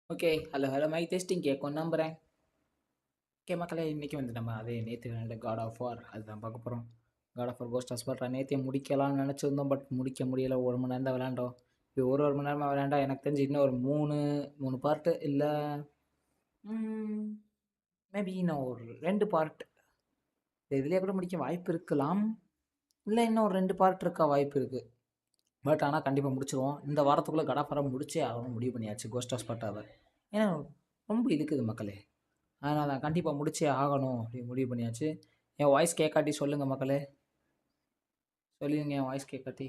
Okay. Hello, hello. Mic testing கேட்கும்னு நம்புறேன். Okay மக்களே, இன்னைக்கு வந்து நம்ம அதே நேத்து விளையாண்ட காட் ஆஃப் வார் அதுதான் பார்க்க போறோம். God of War Ghost of Sparta நேத்தே முடிக்கலாம்னு நெனச்சிருந்தோம். பட் முடிக்க முடியல. 1 மணி நேரம் தான் விளையாண்டோம். இப்படி ஒரு மணி நேரமா விளையாண்டா எனக்கு தெரிஞ்சு இன்னும் ஒரு 3 பார்ட்டு இல்ல ம் மேபி இன்னும் ஒரு 2 பார்ட். இதுலயே கூட முடிக்க வாய்ப்பு இருக்கலாம். இல்ல இன்னும் ஒரு 2 பார்ட் இருக்க வாய்ப்பு இருக்கு. பட் ஆனா கண்டிப்பா முடிச்சுருவோம். இந்த வாரத்துக்குள்ள காட் ஆஃப் வார முடிச்சே ஆகணும்னு முடிவு பண்ணியாச்சு. கோஸ்ட் ஆஃப் ஸ்பார்ட்டாவ. ஏன்னா ரொம்ப இழுக்குது மக்களே. அதனால தான் கண்டிப்பா முடிச்சே ஆகணும் அப்படின்னு முடிவு பண்ணியாச்சு. என் வாய்ஸ் கேட்காட்டி சொல்லுங்க மக்களே. சொல்லுங்க என் வாய்ஸ் கேட்காட்டி.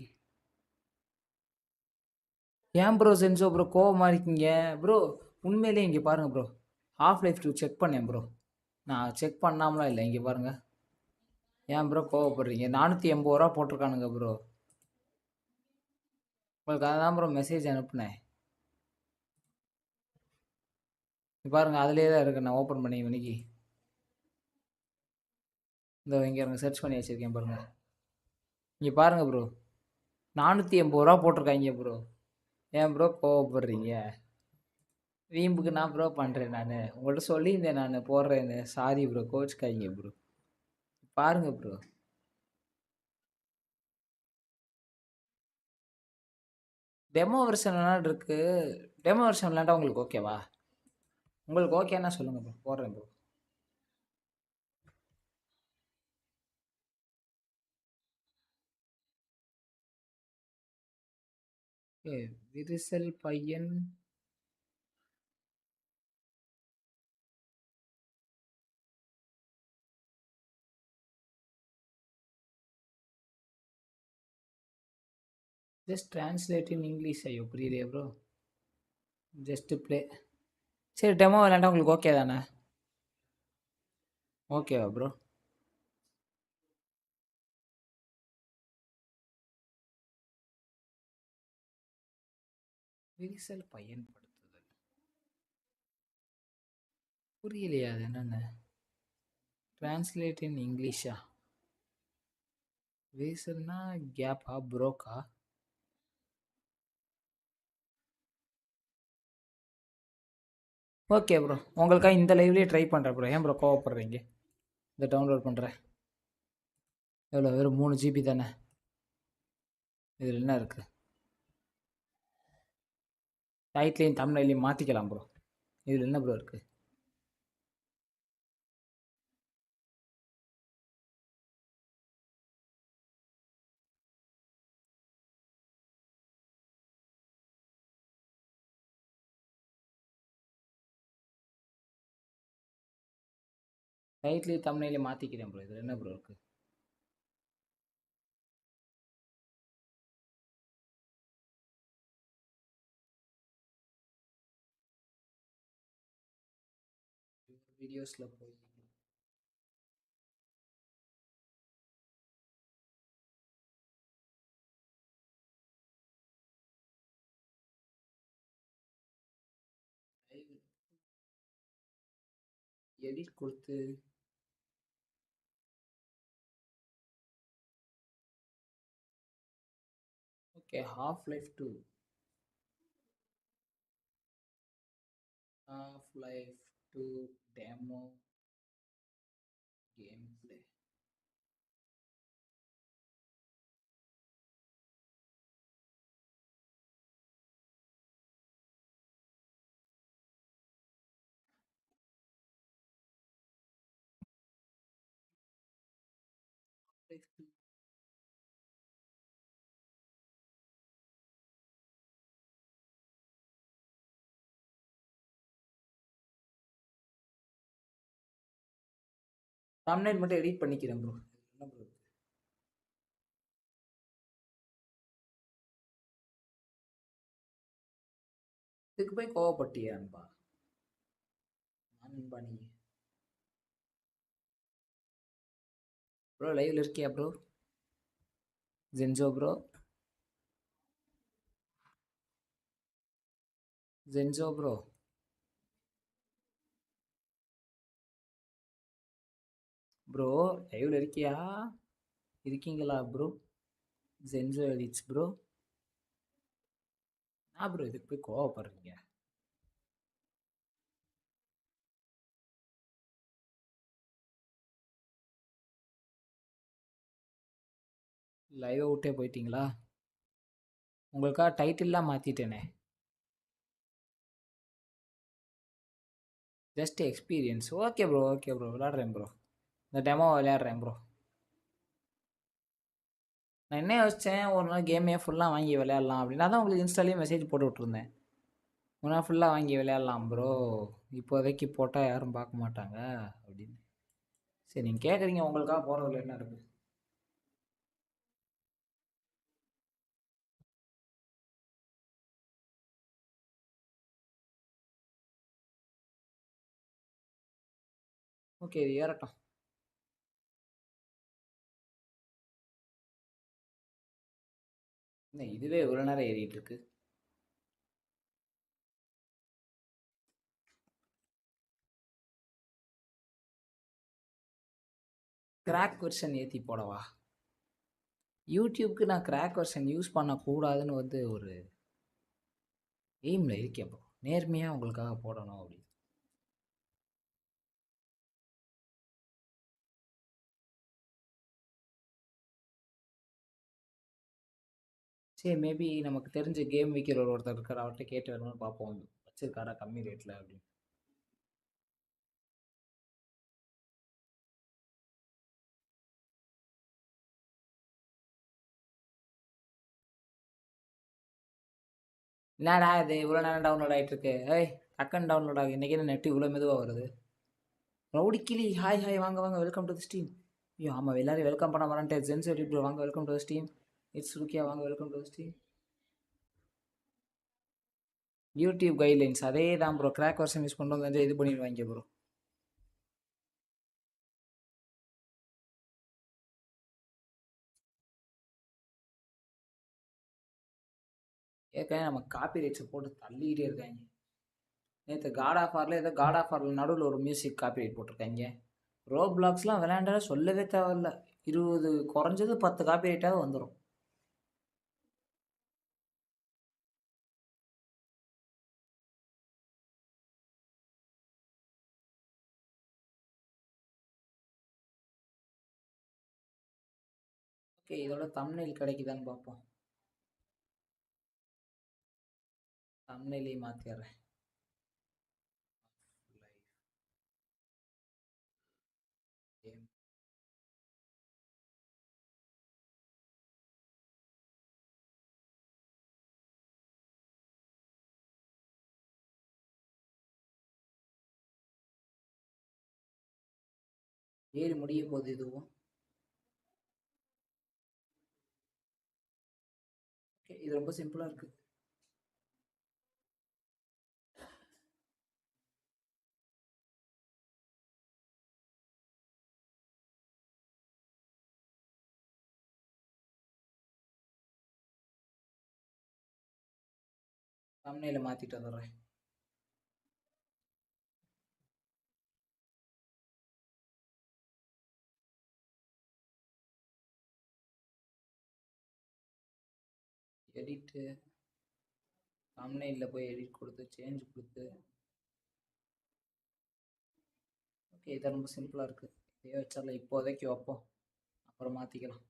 ஏன் ப்ரோ சென்சோ ப்ரோ கோவமா இருக்கீங்க? ப்ரோ உண்மையிலேயே இங்க பாருங்க ப்ரோ. ஹாஃப் லைஃப் 2 செக் பண்ணேன் ப்ரோ. நான் செக் பண்ணாமலாம் இல்ல. இங்க பாருங்க. ஏன் ப்ரோ கோவப்படுறீங்க? 480 ரூபா போட்டிருக்கானுங்க ப்ரோ. உங்களுக்கு அதான் ப்ரோ மெசேஜ் அனுப்புனேன். இங்க பாருங்க அதிலேயே தான் இருக்கு. நான் ஓப்பன் பண்ணி இன்னைக்கு. இந்த இங்க இருங்க சர்ச் பண்ணி வச்சிருக்கேன் பாருங்க. இங்க பாருங்க ப்ரோ. 480 ரூபா போட்டிருக்காங்க ப்ரோ. ஏன் ப்ரோ கோவப்படுறீங்க? வீம்புக்கு நான் ப்ரோ பண்ணுறேன் நான். உங்கள்ட்ட சொல்லியிருந்தேன் நான் போடுறேன்னு. சாரி ப்ரோ கோச்சுக்காதீங்க ப்ரோ. பாருங்க ப்ரோ. டெமோ வெர்ஷன் விளாண்டு இருக்கு. டெமோ வெர்ஷன் விளாண்டா உங்களுக்கு ஓகேவா? உங்களுக்கு ஓகேன்னா சொல்லுங்க ப்ரோ. போடுறேன் ப்ரோ. ஏ விரிசல் பையன். Just translate in English. ஐயோ புரியலையே ப்ரோ. Just play. சரி டெமோ விளாண்டா உங்களுக்கு ஓகே தானே? ஓகேவா ப்ரோ? விரிசல் பையன் படுத்துதல். புரியலையா அது என்னென்ன? டிரான்ஸ்லேட் இன் இங்கிலீஷா? விரிசல்னா கேப்பா ப்ரோக்கா? Okay bro. உங்களுக்காக இந்த லைவ்லேயே ட்ரை பண்ணுறேன் ப்ரோ. ஏன் ப்ரோ கோவப்படுறீங்க? இதை டவுன்லோட் பண்ணுறேன். எவ்வளோ வெறும் 3 ஜிபி தானே? இதில் என்ன இருக்குது? டைட்லையும் தமிழ்லையும் மாற்றிக்கலாம் ப்ரோ. இதில் என்ன ப்ரோ இருக்குது? டைட்லையும் தமிழ்லையும் மாற்றிக்கிறேன் ப்ரோ. இதில் என்ன ப்ரோ இருக்குது? வீடியோஸில் போய் எடிட் கொடுத்து okay half life 2. Half life 2 demo game play. TamilNet மட்டும் எடிட் பண்ணிக்கிறேன் ப்ரோ. என்ன ப்ரோ? இதுக்கு போய் கோவப்பட்டியா அன்பா? அன்பா நீ ப்ரோ லைவ்ல இருக்கியா ப்ரோ? ஜென்ஜோ ப்ரோ. ஜென்ஜோ ப்ரோ. ப்ரோ லைவ்ல இருக்கியா? இருக்கீங்களா ப்ரோ? ஜென்ஜோ எடிட்ஸ் ப்ரோ. ப்ரோ இதுக்கு போய் கோவப்படுறீங்க? லைவை விட்டே போயிட்டீங்களா? உங்களுக்காக டைட்டில்லாம் மாற்றிட்டேனே. Just experience. Okay bro, okay bro, விளாட்றேன் ப்ரோ. இந்த டெமோ விளையாடுறேன் ப்ரோ. நான் என்ன யோசித்தேன், ஒரு நாள் கேமே ஃபுல்லாக வாங்கி விளையாடலாம் அப்படின்னா தான் உங்களுக்கு இன்ஸ்டாலேயே மெசேஜ் போட்டு விட்ருந்தேன். ஒரு நாள் ஃபுல்லாக வாங்கி விளையாடலாம் ப்ரோ, இப்போதைக்கு போட்டால் யாரும் பார்க்க மாட்டாங்க அப்படின்னு. சரி, நீங்கள் கேட்குறீங்க, உங்களுக்காக போகிறதுல என்ன இருக்குது? ஓகே, இது ஏறட்டும். என்ன இதுவே இவ்வளோ நேரம் ஏறிட்டு இருக்கு? கிராக் வெர்ஷன் ஏற்றி போடவா? யூடியூப்க்கு நான் கிராக் வெர்ஷன் யூஸ் பண்ணக்கூடாதுன்னு வந்து ஒரு எய்மில் இருக்கேன் ப்ரோ. நேர்மையாக உங்களுக்காக போடணும் அப்படின்னு. சரி, மேபி நமக்கு தெரிஞ்ச கேம் விற்கிற ஒருத்தர் இருக்கார், அவர்கிட்ட கேட்டு வரணும்னு பார்ப்போம், வச்சிருக்காரா கம்மி ரேட்டில் அப்படின்னு. என்னடா இது இவ்வளோ நேரம் டவுன்லோட் ஆகிட்டு இருக்கு? ஏய், டக்குன்னு டவுன்லோட் ஆகுது. இன்றைக்கி என்ன நெட்டு இவ்வளோ மெதுவாக வருது? ரவுடி கிளி, ஹாய் ஹாய், வாங்க வாங்க, வெல்கம் டு தி ஸ்ட்ரீம். ஐயோ ஆமாம், எல்லாரும் வெல்கம் பண்ண வரேன்ட்டு ஜென்ஸ் ப்ரோ, வாங்க welcome to the stream. It's ருக்கியா, வாங்க welcome to the stream. YouTube guidelines அதே தான் ப்ரோ. கிராக் வெர்ஷன் யூஸ் பண்ணுறது வந்து இது பண்ணிடுவாங்க ப்ரோ. ஏற்கனவே நம்ம காப்பி ரைட்ஸை போட்டு தள்ளிக்கிட்டே இருக்காங்க. நேற்று காட் ஆஃப் வாரில் ஏதோ காட் ஆஃப் வாரில் நடுவில் ஒரு மியூசிக் காப்பி ரைட் போட்டிருக்காங்க. ரோ பிளாக்ஸ்லாம் விளையாண்டால சொல்லவே தேவையில்ல, 20 குறைஞ்சது 10 காப்பி ரைட்டாவது வந்துடும். ஓகே, இதோட தம்ப்நெயில் கிடைக்குதான்னு பார்ப்போம். தம்ப்நெயிலையும் மாற்றிடுறேன். ஏறி முடிய போகுது இதுவும். ஓகே, இது ரொம்ப சிம்பிளாக இருக்குது. தம்ப்நெயிலை மாற்றிட்டு வந்துடுறேன். எடிட்டு, தம்ப்நெயிலில் போய் எடிட் கொடுத்து சேஞ்ச் கொடுத்து. ஓகே, இது ரொம்ப சிம்பிளாக இருக்குது. இதே வச்சால இப்போதைக்கு வைப்போம், அப்புறம் மாற்றிக்கலாம்.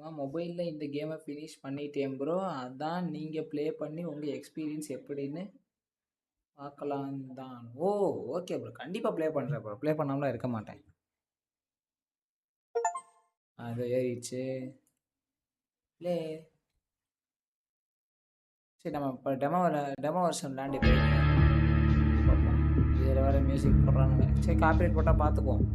நான் மொபைலில் இந்த கேமை ஃபினிஷ் பண்ணிட்டேன் ப்ரோ. அதான் நீங்கள் ப்ளே பண்ணி உங்கள் எக்ஸ்பீரியன்ஸ் எப்படின்னு பார்க்கலாம் தான். ஓ ஓகே ப்ரோ, கண்டிப்பாக ப்ளே பண்ணுறேன் ப்ரோ, ப்ளே பண்ணாமலாம் இருக்க மாட்டேன். அது ஏறிடுச்சு ப்ளே. சரி, நம்ம இப்போ டெமோ வெர்ஷன் விளாண்டு பார்ப்போம். இதில் வேறு மியூசிக் போடுறானுங்க. சரி, காப்பிரைட் போட்டால் பார்த்துக்குவோம்.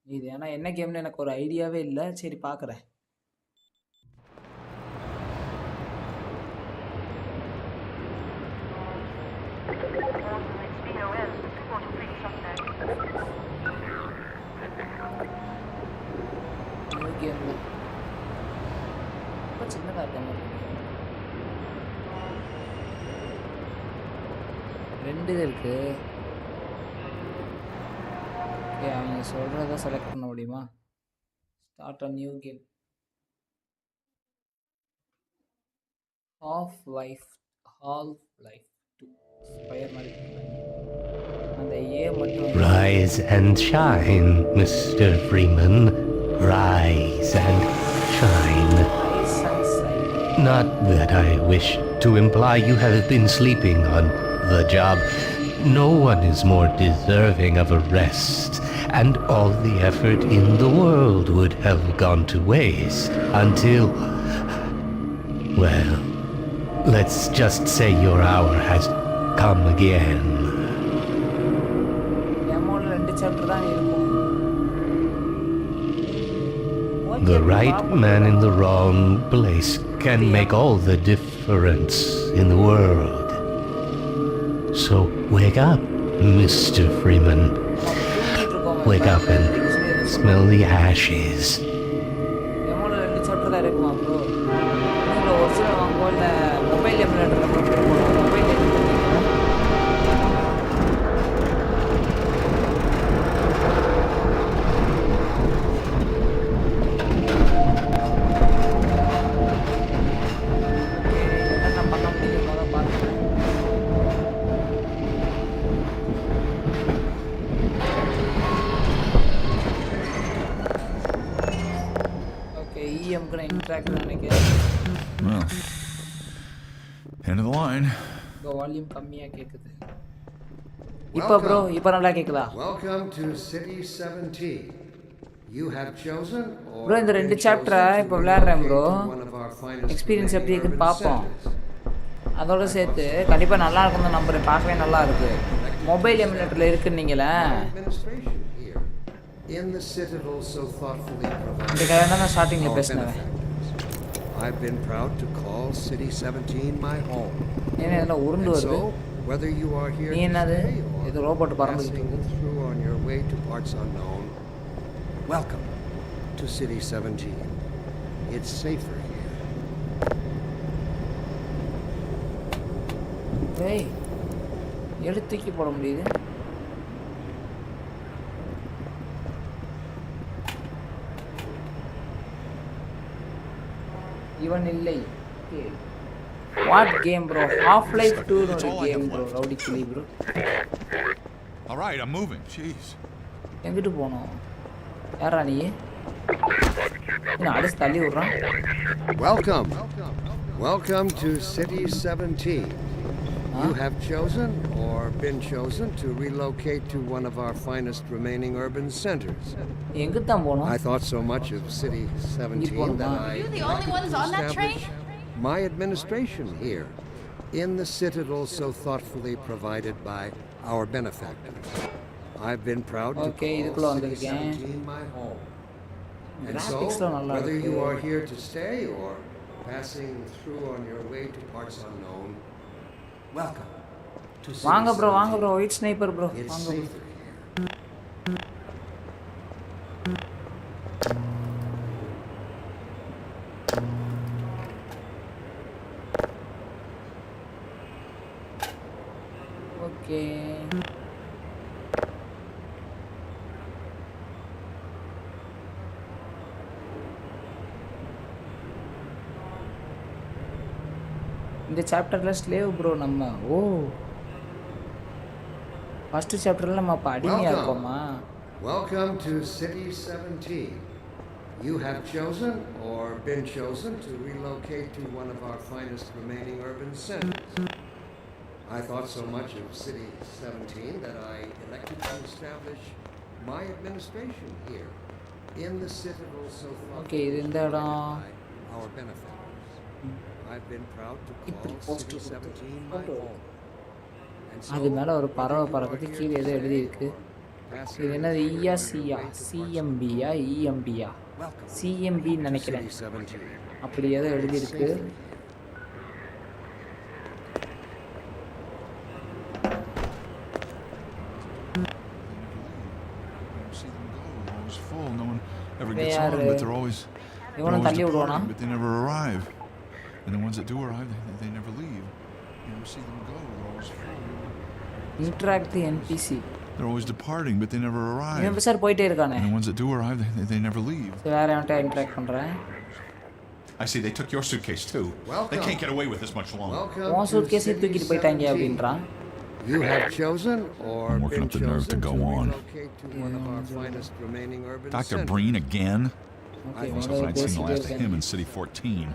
இது ஏன்னா என்ன கேம்னு எனக்கு ஒரு ஐடியாவே இல்லை. சரி, பார்க்குறேன். கேம்ல ரொம்ப சின்னதாக இருக்க மாதிரி இருக்கு. 2 இது இருக்கு. ஓகே, அவங்க சொல்கிறத செலக்ட் பண்ண முடியுமா? Start a new game. Half life 2 spire மாதிரி கொடுத்துருக்காங்க. அந்த ஏ மட்டும் Rise and shine, Mr. Freeman. Rise and shine. Licence Not that I wish to imply you have been sleeping on the job. No one is more deserving of a rest, and all the effort in the world would have gone to waste until, well, let's just say your hour has come again. டெமோல 2 chapter தான் இருக்கும். The right man in the wrong place can make all the difference in the world. So wake up, Mr. Freeman. Wake up and smell the ashes. டெமோல 2 chapter தான் இருக்குமா bro? நீங்க original வாங்குவோ இல்ல mobile எமுலேட்டர்ல போடுவோம். Mobile emulator என்னென்ன பண்ண முடியும் போத பார்த்துக்கிறேன். ஓகே, இஎம்க்கு நான் இன்ட்ராக்ட் நினைக்கிறேன். Well, end of the line. இப்போ வால்யூம் கம்மியாக கேட்குது. இப்போ ப்ரோ இப்போ நல்லா கேட்குதா? Welcome to City 17. You have chosen or bro இந்த 2 been சாப்டரை chosen to இப்போ விளையாடுறேன் bro. relocate to one of our finest experience எப்படி remaining இருக்குன்னு urban பார்ப்போம். centers. அதோட சேர்த்து கண்டிப்பாக நல்லா இருக்கும்னு தான் நம்புறேன். பார்க்கவே நல்லா இருக்கு. மொபைல் எமுலேட்டரில் இருக்குன்னீங்களே, Administration here in the citadel so thoughtfully இந்த provided கதை தான் நான் ஸ்டார்டிங்கில் our பேசினேன். benefactors. I've been proud to call City 17 my home. ஏன்னா இதெல்லாம் உருண்டு And வருது. so, whether you are here நீ என்னது? today or இது ரோபோட் பறந்துக்கிட்டு passing இருக்கு. through on your way to parts unknown, welcome to City 17. It's safer here. டேய் எடுத்து தூக்கி போட முடியுது. இவன் இல்லை. What game bro? Half life 2 ஒரு கேம் ப்ரோ. ரவுடி கிளி bro. All right, I'm moving. Jeez. எங்கிட்டு போனோம்? யாரா நீ? என்ன அடிச்சு தள்ளி விடுறான்? Welcome. Welcome to City 17. You have chosen or been chosen to relocate to one of our finest remaining urban centers. எங்க தான் போனோம்? I thought so much of City 17 that I You the only ones on that train? established my administration here in the citadel so thoughtfully provided by our benefactors. I've been proud to Okay, call இதுக்குள்ள City வந்திருக்கேன். 17 my home. And so, Graphics-லாம் நல்லா whether இருக்கு. you are here to stay or passing through on your way to parts unknown, welcome to City வாங்க bro, வாங்க 17. Bro. White sniper bro. It's வாங்க bro. safer here. Okay. இந்த சாப்டர்ல slave bro நம்ம. ஓ, first சாப்டர்ல நம்ம அப்ப அடிமையா இருக்கோமா? Welcome to City 17. You have chosen or been chosen to relocate to one of our finest remaining urban centers. I thought so much of City 17 that I elected to establish my administration here in the citadel so Okay, இது இந்த thoughtfully இடம். provided by our benefactors. I've been proud to இப்படி call poster City 17 my photo. home. And so, அது மேல ஒரு பறவை whether you are பறக்குது. here கீழே ஏதோ today எழுதி இருக்கு. or passing இது என்னது? through on இயா your chia? way to parts சிஎம்பியா இஎம்பியா? Welcome சிஎம்பின்னு to நினைக்கிறேன். City 17. அப்படி ஏதோ எழுதி இருக்கு. See them go. Always full. No one ever They gets on, யாரு but they're always இவனும் தள்ளி விடுவானா departing, but they never arrive. And the ones that do arrive, they never leave. You never see them go. They're always full. interact the NPC They're always departing, but they never arrive. இவன் sir போயிட்டே இருக்கானே And the ones that do arrive, they never leave. சரி வேற எவன்ட்ட interact பண்றேன் I see they took your suitcase too. Welcome. They can't get away with this much longer. Welcome உன் to சூட்கேஸை City தூக்கிட்டு போயிட்டாங்க 17. அப்படின்றான் You have chosen or I'm working been up the nerve to chosen go to on. relocate to one of our finest remaining urban Dr. centers. Breen again? Okay Also, if I'd seen the last of him in City 14,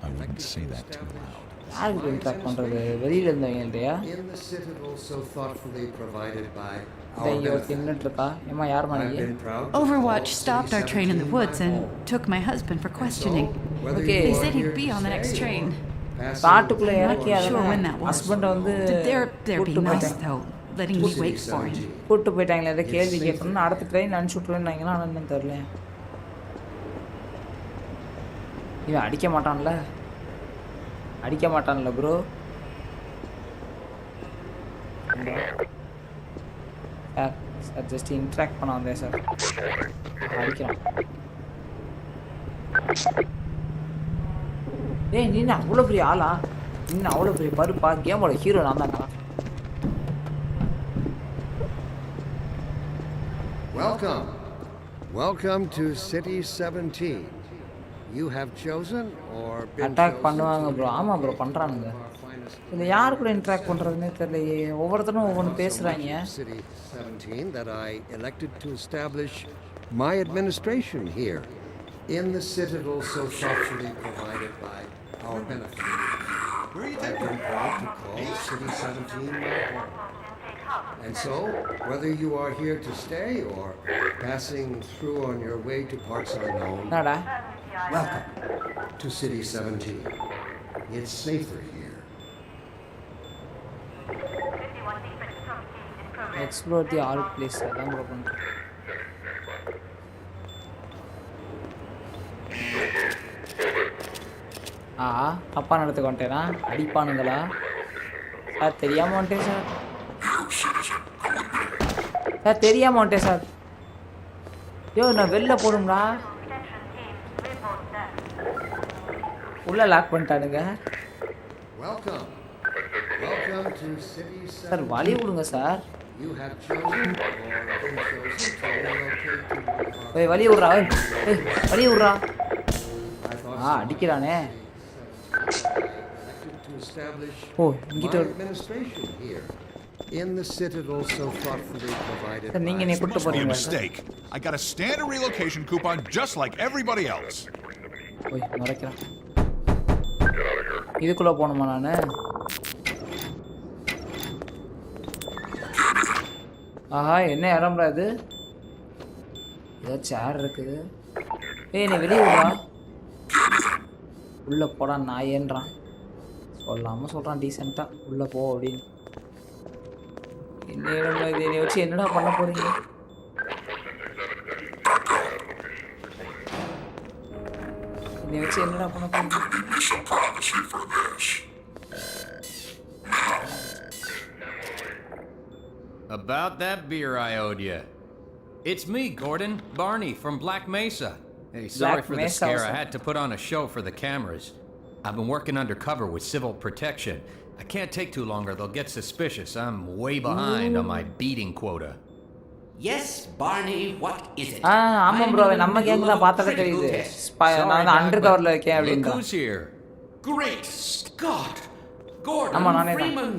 I wouldn't say that too loud. யாருக்கு interact பண்றது வெளியில இருந்தவங்க இல்லையா In the citadel so thoughtfully provided by இதை our இங்க ஒரு benefit. தின்னுட்டு இருக்கா ஏமா யார் I've மனைவி been proud to Overwatch call stopped our City train in the 17 woods my and home. took my husband for questioning. Whether Okay. you They are said he'd here be to on the next stay train. or passing காட்டுக்குள்ள through இறக்கி our Sure when that அதெல்லாம் was. ஹஸ்பண்டை வந்து They're கூட்டு being nice போயிட்டாங்க though, letting me City wait for him. 17. கூட்டு போயிட்டாங்களே ஏதோ கேள்வி கேட்கணும்னு அடுத்த ட்ரெயின் அனுப்பிச்சு விட்ருவேன்னாங்கன்னா ஆனால் என்னன்னு தெரியல இவன் அடிக்க மாட்டான்ல bro sir sir just interact பண்ண வந்தேன் சார் அடிக்கிறான் ஏய் நீ அவ்வளோ பெரிய ஆளா இன்னும் அவ்வளோ பெரிய பருப்பா கேமோட ஹீரோ நான் தான்டா Welcome. Welcome to City 17. You have chosen or been attack chosen பண்ணுவாங்க to ப்ரோ ஆமாம் ப்ரோ relocate பண்ணுறானுங்க to one of our finest இந்த யார் கூட இன்ட்ராக்ட் பண்ணுறதுனே தெரியலையே ஒவ்வொருத்தரும் ஒவ்வொன்று பேசுகிறாங்க City 17 that I elected to establish my administration here in the citadel so thoughtfully provided by our benefit. I've been proud to call City 17 my home. And so, whether you are here to stay or passing through on your way to parts unknown, என்னடா welcome to City 17. It's safer here. Explore the all place அதான் bro பண்ணுறேன் தப்பான இடத்துக்கு வந்துட்டேனா அடிப்பானுங்களா sir தெரியாமல் வந்துட்டேன் sir தெரியாமல் வந்துட்டேன் sir யோ நான் வெளில போகணும்டா உள்ள லாக் பண்ணிட்டானுங்க Welcome. Welcome to City 17. Sir வழி விடுங்க sir You have chosen or been chosen to relocate to one of our ஏய் வழி விட்றா ஏய் வழி விட்றா I thought அடிக்கிறானே elected to establish oh my இங்கிட்ட administration here in the citadel so thoughtfully provided sir நீங்கள் by என்னை It கூப்பிட்டு must be a போகிறீங்களா sir mistake. I got a standard relocation coupon just like everybody else. ஓய் மறைக்கிறான் இதுக்குள்ளே போகணுமா நான் ஆஹா என்ன இடம்டா இது ஏதோ சேர் இருக்குது ஏய் நீ வெளியே விடுறா உள்ளே போடா நாயேன்றான் சொல்லாமல் சொல்கிறான் டீசெண்டாக உள்ளே போ அப்படின்னு என்ன இடம்டா இது என்னை வச்சு என்னடா பண்ண போகிறீங்க என்னை வச்சு என்னடா பண்ண போகிறீங்க About that beer I owed you. It's me, Gordon, Barney from Black Mesa. Hey, sorry Black for the Mesa scare. also. I had to put on a show for the cameras. I've been working undercover with civil protection. I can't take too long or they'll get suspicious. I'm way behind on my beating quota. Yes, Barney, what is it? ஆமாம் bro நம்ம கேங்கில் பார்த்தா தெரியுது நான் வந்து under கவரில் இருக்கேன் Look அப்படின்றான் who's here. Great Scott! Gordon Come on, Anita. Freeman!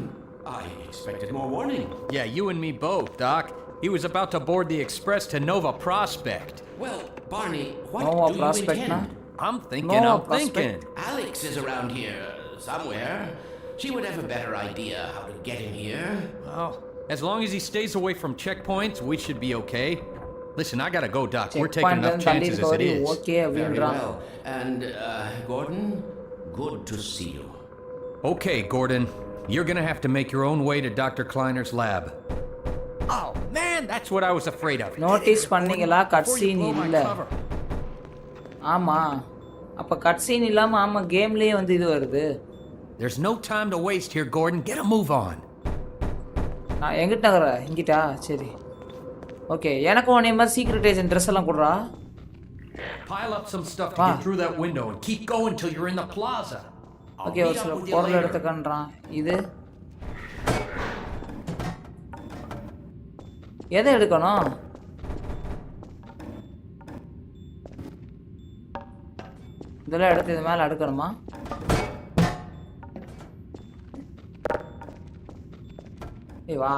I expected more warning. Yeah, you and me both, Doc. He was about to board the express to Nova Prospect. Well, Barney, what Nova do I'm Prospect, you intend? thinking, Nova I'm thinking. Alex is around here somewhere. She would have a better idea how to get him here. Well, as long as he stays away from checkpoints, we should be okay. Listen, I gotta go, Doc. We're taking enough chances as it is. Okay Very அப்படின்றான் well. And, Gordon, good to see you. Okay, Gordon. You're gonna have to make your own way to Dr. Kleiner's lab. Oh, man, that's what I was afraid of. Notice பண்ணீங்களா cut Before you சீன் blow my இல்லை cover. ஆமாம் அப்போ cut scene இல்லாமல் ஆமாம் கேம்லேயே வந்து இது வருது There's no time to waste here, Gordon. Get a move on. நான் எங்கிட்ட நகர இங்கிட்டா சரி ஓகே எனக்கும் உன்னை மாதிரி சீக்ரெட் ஏஜென்ட் ட்ரெஸ் எல்லாம் கொடுறா Pile up some stuff to Ah. get through that window and keep going till you're in the plaza. I'll okay, ஒரு meet சில up with you பொருள் later. எடுத்துக்கன்றான். இது எதை எடுக்கணும்? இதெல்லாம் எடுத்து இது மேலே அடுக்கணுமா? ஏய் வா.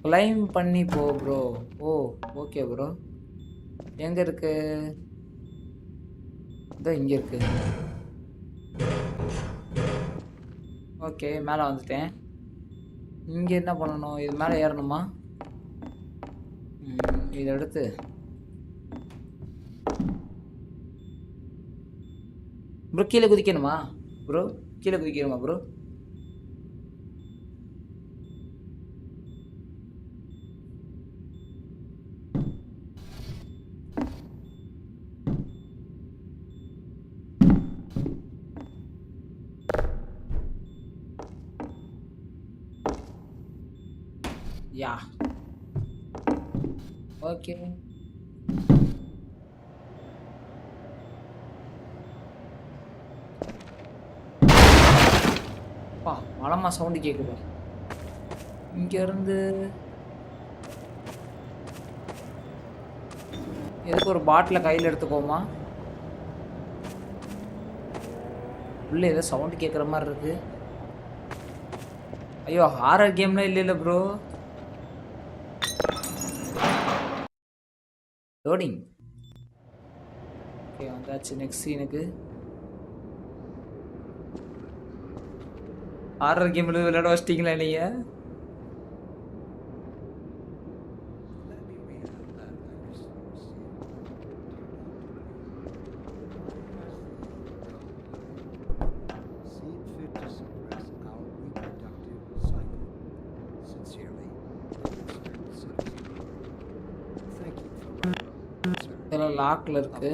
கிளைம் பண்ணி போ ப்ரோ. ஓ ஓகே ப்ரோ. எங்கே இருக்கு? இதோ இங்கே இருக்கு. ஓகே, மேலே வந்துட்டேன். இங்கே என்ன பண்ணணும்? இது மேலே ஏறணுமா? இதை எடுத்து ப்ரோ கீழே குதிக்கணுமா? ப்ரோ கீழே குதிக்கணுமா ப்ரோ? Yeah okay. பா மலமா சவுண்டு கேட்குது. இங்கேருந்து எதுக்கு ஒரு பாட்டிலை கையில் எடுத்துக்கோமா? உள்ள ஏதோ சவுண்டு கேட்குற மாதிரி இருக்கு. ஐயோ ஹாரர் கேம்லாம் இல்லை ப்ரோ. லோடிங். ஓகே வந்தாச்சு நெக்ஸ்ட் சீனுக்கு. ஹாரர் கேம் விளையாட வச்சிட்டீங்களா நீங்க? இதெல்லாம் லாக்ல இருக்கு.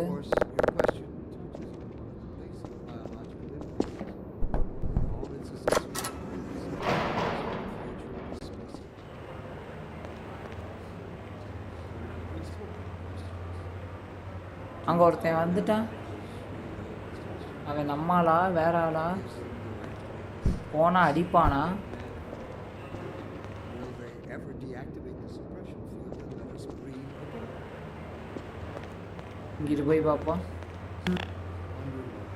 அங்க ஒருத்தன் வந்துட்டான். அவன் நம்மாளா வேற ஆளா? போனா அடிப்பானா? இங்கிட்டு போய் பார்ப்போம்.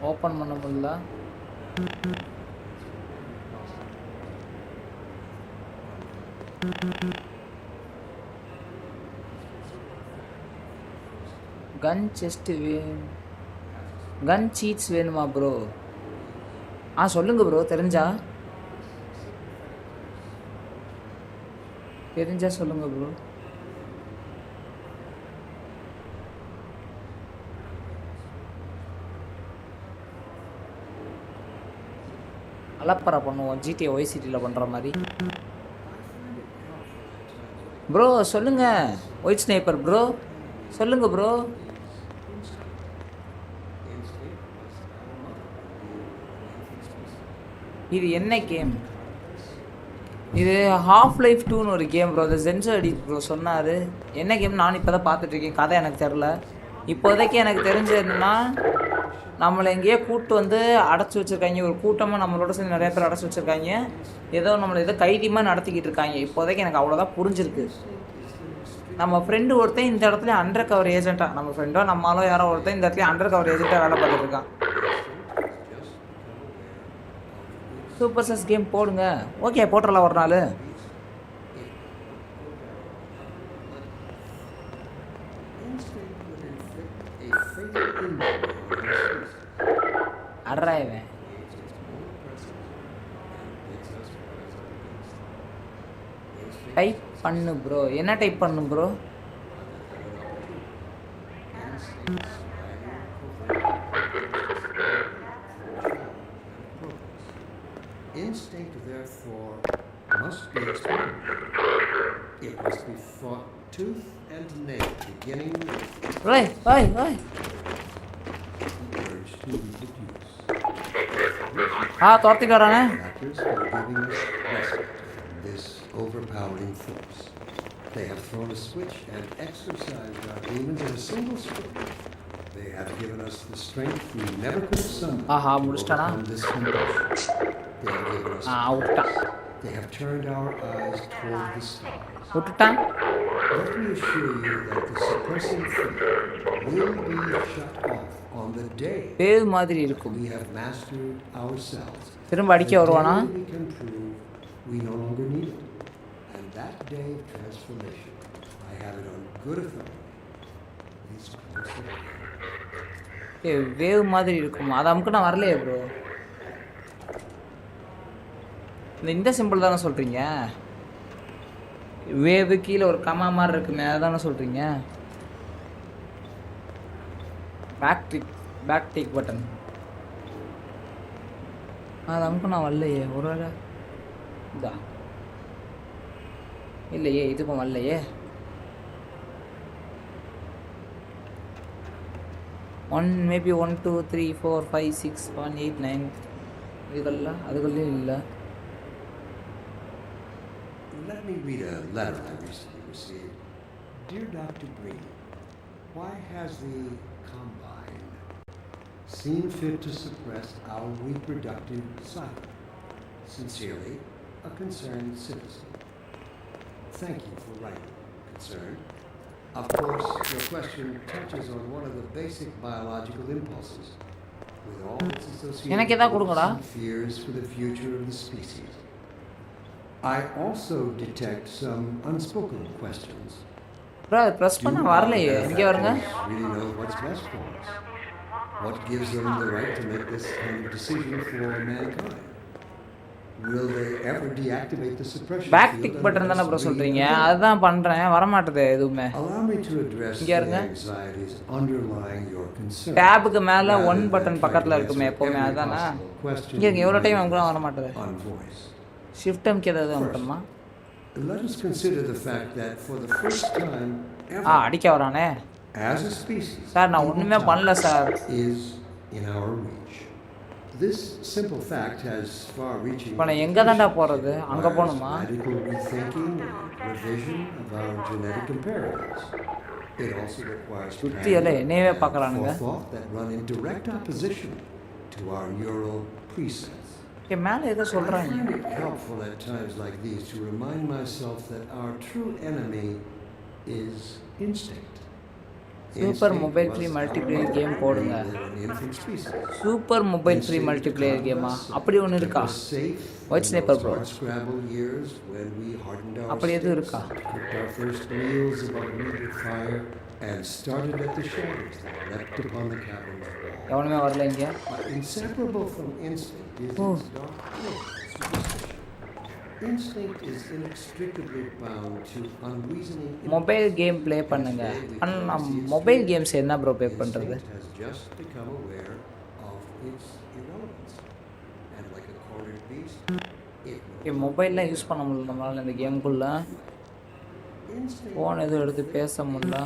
ஓப்பன் பண்ண முடியல. கன் செஸ்ட் கன் சீட்ஸ் வேணுமா ப்ரோ? சொல்லுங்க ப்ரோ. தெரிஞ்சா சொல்லுங்க ப்ரோ. அலப்பறை பண்ணுவோம் GTA ஒய் சிட்டியில் பண்ணுற மாதிரி. ப்ரோ சொல்லுங்க. ஒயிட் ஸ்னைப்பர் ப்ரோ சொல்லுங்க ப்ரோ. இது என்ன கேம்? இது ஹாஃப் லைஃப் 2ன்னு ஒரு கேம் ப்ரோ. அது ஜென்சோ எடிட் ப்ரோ சொன்னார். என்ன கேம் நான் இப்போ தான் பார்த்துட்ருக்கேன். கதை எனக்கு தெரில. இப்போதைக்கு எனக்கு தெரிஞ்ச என்னன்னா, நம்மளை எங்கேயோ கூப்பிட்டு வந்து அடைச்சி வச்சுருக்காங்க. ஒரு கூட்டமாக நம்மளோட சேர்ந்து நிறைய பேர் அடைச்சி வச்சுருக்காங்க. ஏதோ நம்மளை ஏதோ கைதியமாக நடத்திக்கிட்டு இருக்காங்க. இப்போதைக்கு எனக்கு அவ்வளோதான் புரிஞ்சிருக்கு. நம்ம ஃப்ரெண்டு ஒருத்தன் இந்த இடத்துல அண்டர் கவர் ஏஜென்ட்டாக, நம்ம ஃப்ரெண்டோ நம்மளோ யாரோ ஒருத்தன் இந்த இடத்துல அண்டர் கவர் ஏஜென்ட்டாக வேலை பார்த்துட்டு இருக்கான். சூப்பர் சஸ் கேம் போடுங்க. ஓகே போட்டுடலாம் ஒரு நாள். அட்ராய்வேன். டைப் பண்ணு ப்ரோ. என்ன டைப் பண்ணு bro? Instinct, therefore, must be explained. It must be fought tooth and nail, beginning with... ஓய் ஓய் ஓய் prudent abuse. துரத்திட்டு வரானே. Actors for giving us respite from this overpowering force. They have thrown a switch and exorcised our demons in a single stroke. They have given us the strength we never could have summoned to முடிச்சிட்டானா? overcome this compulsion. They have given us விட்டான். They have turned our eyes toward the stars. விட்டுட்டான். Let me assure you that the suppressing fear will be shut off on the day பேய் மாதிரி இருக்கும். we have mastered ourselves. திரும்ப அடிக்க வருவானா? The day we can prove we no longer need it. And that day of transformation, I have it on good authority, is close at hand. Wave மாதிரி இருக்கும். அது அமுக்கு நான் வரலையே ப்ரோ. இந்த சிம்பிள் தானே சொல்கிறீங்க? வேவு கீழே ஒரு கமா மாதிரி இருக்குமே அதானே சொல்கிறீங்க? பேக் டிக் பட்டன் அது அமுக்கு நான் வரலையே. ஒரு வேளை இதா இல்லையே, இதுக்கும் வரலையே. 1 மேபி 1 2 3 4 5 6 7 8 9 இதுக்கெல்லாம் அதுக்குள்ளேயும் இல்லை. Let me read a letter I recently received. Dear Dr. Green, why has the Combine seen fit to suppress our reproductive cycle? Sincerely, a concerned citizen. Thank you for writing. Concerned. Of course, your question touches on one of the basic biological impulses, with all its எனக்கு எதா கொடுங்கடா. associated fears for the future of the species. I also detect some unspoken questions. Bro அது press பண்ண வரலையே. இங்கே வருங்க. Really know what's best for us. What gives them the right to make this kind of decision for mankind? Will they ever deactivate the suppression back field tick button தானே bro unless we சொல்கிறீங்க? intervene? அதுதான் பண்ணுறேன், வரமாட்டுது எதுவுமே. Allow me to address இங்கே the இருங்க. anxieties underlying your concern. டேபுக்கு மேலே rather 1 than button try to பக்கத்தில் answer இருக்குமே எப்போவுமே, every அதானே? possible question இங்கே எவ்வளோ you டைம் might அவங்க have வரமாட்டுது. on voice. ஷிஃப்ட் அமுக்கி ஏதாவது மட்டுமா? Let us consider the fact that for the first time அடிக்க வரானே. as a species, சார் நான் ஒன்றுமே பண்ணல sir. is in our reach. This simple fact has far-reaching இப்போ நான் எங்கே தான்டா போகிறது? அங்கே போகணுமா? radical rethinking and revision of our genetic imperatives. It also requires சுற்றி எல்லாம் என்னையவே பார்க்குறானுங்க. thought that run in direct opposition to our neural precepts. மேலே ஏதோ I சொல்கிறாங்க. find it helpful at times like these to remind myself that our true enemy is instinct. Super mobile free multiplayer game போடுங்க. Super mobile free multiplayer கேமா? அப்படி ஒன்று இருக்கா? White sniper bro அப்படி எதுவும் இருக்கா? எவனுமே வரல இங்கே. மொபைல் கேம் ப்ளே பண்ணுங்க. ஆனால் நான் மொபைல் கேம்ஸ் என்ன ப்ரோ ப்ளே பண்ணுறது? மொபைல்லாம் யூஸ் பண்ண முடியல நம்மளால் இந்த கேமுக்குள்ளே. ஃபோன் எதுவும் எடுத்து பேச முடியல.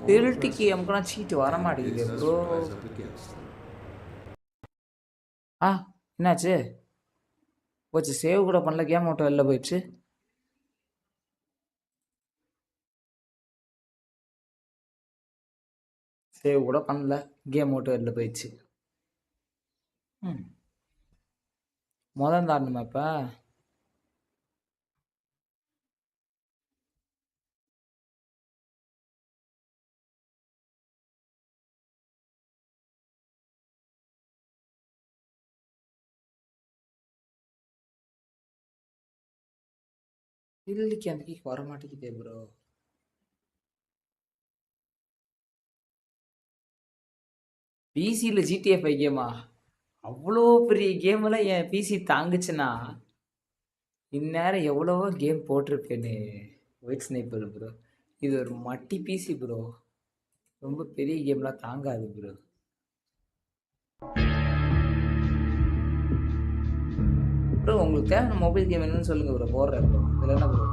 திருட்டி கேமுக்குலாம் சீட்டு வர மாட்டேங்குது ப்ரோ. என்னாச்சு? போச்சு. சேவ் கூட பண்ணல, கேம் விட்டு வெளில போயிடுச்சு. சேவ் கூட பண்ணல, கேம் விட்டு வெளில போயிடுச்சு. முதல் தாண்டணுமா இப்போ? இல்லைக்கு அந்த கீக்கு வர மாட்டேங்குதே ப்ரோ. பிசியில் ஜிடிஏ 5 கேமா? அவ்வளோ பெரிய கேமெல்லாம் என் பிசி தாங்குச்சுன்னா இந்நேரம் எவ்வளவோ கேம் போட்டிருப்பேன்னு. ஒயிட் ஸ்னைப்பர் ப்ரோ இது ஒரு மட்டி பிசி ப்ரோ. ரொம்ப பெரிய கேம்லாம் தாங்காது ப்ரோ. ப்ரோ உங்களுக்கு தேவையான மொபைல் கேம் என்னன்னு சொல்லுங்கள் ப்ரோ, போடுறேன் ப்ரோ. இதில் என்ன ப்ரோ?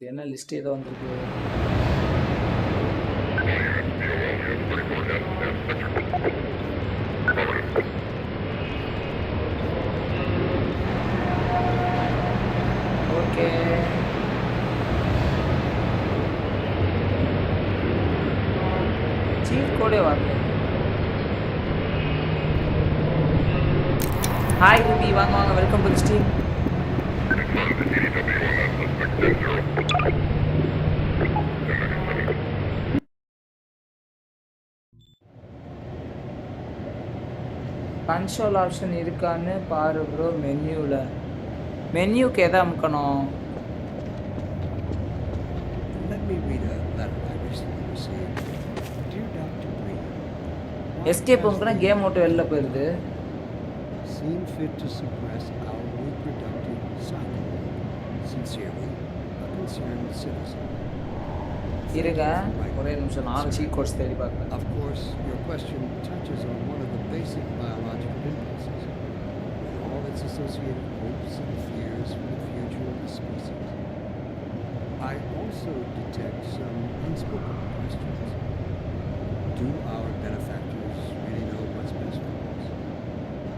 என்ன லிஸ்ட் ஏதோ வந்திருக்கு. ஓகே. சீட் கோடே வரல. ஹாய் ரூபி, வாங்க வாங்க, welcome to stream. Console option இருக்கான்னு பாரு ப்ரோ. மென்யூக்கு எதை அமுக்கணும்? Let me read a letter I recently received. Dear Dr. Green, escape அமுக்குனா கேம் விட்டு வெளில போயிடுது. seem fit to suppress our reproductive cycle. Sincerely, a concerned citizen. இருங்க ஒரே நிமிஷம், 4 சீட் கோட்ஸ் தேடி பார்க்குறேன். Of course, your question touches on one of the basic biological impulses, with all its associated hopes and fears for the future of the species. I also detect some unspoken questions. Do our benefactors really know what's best for us?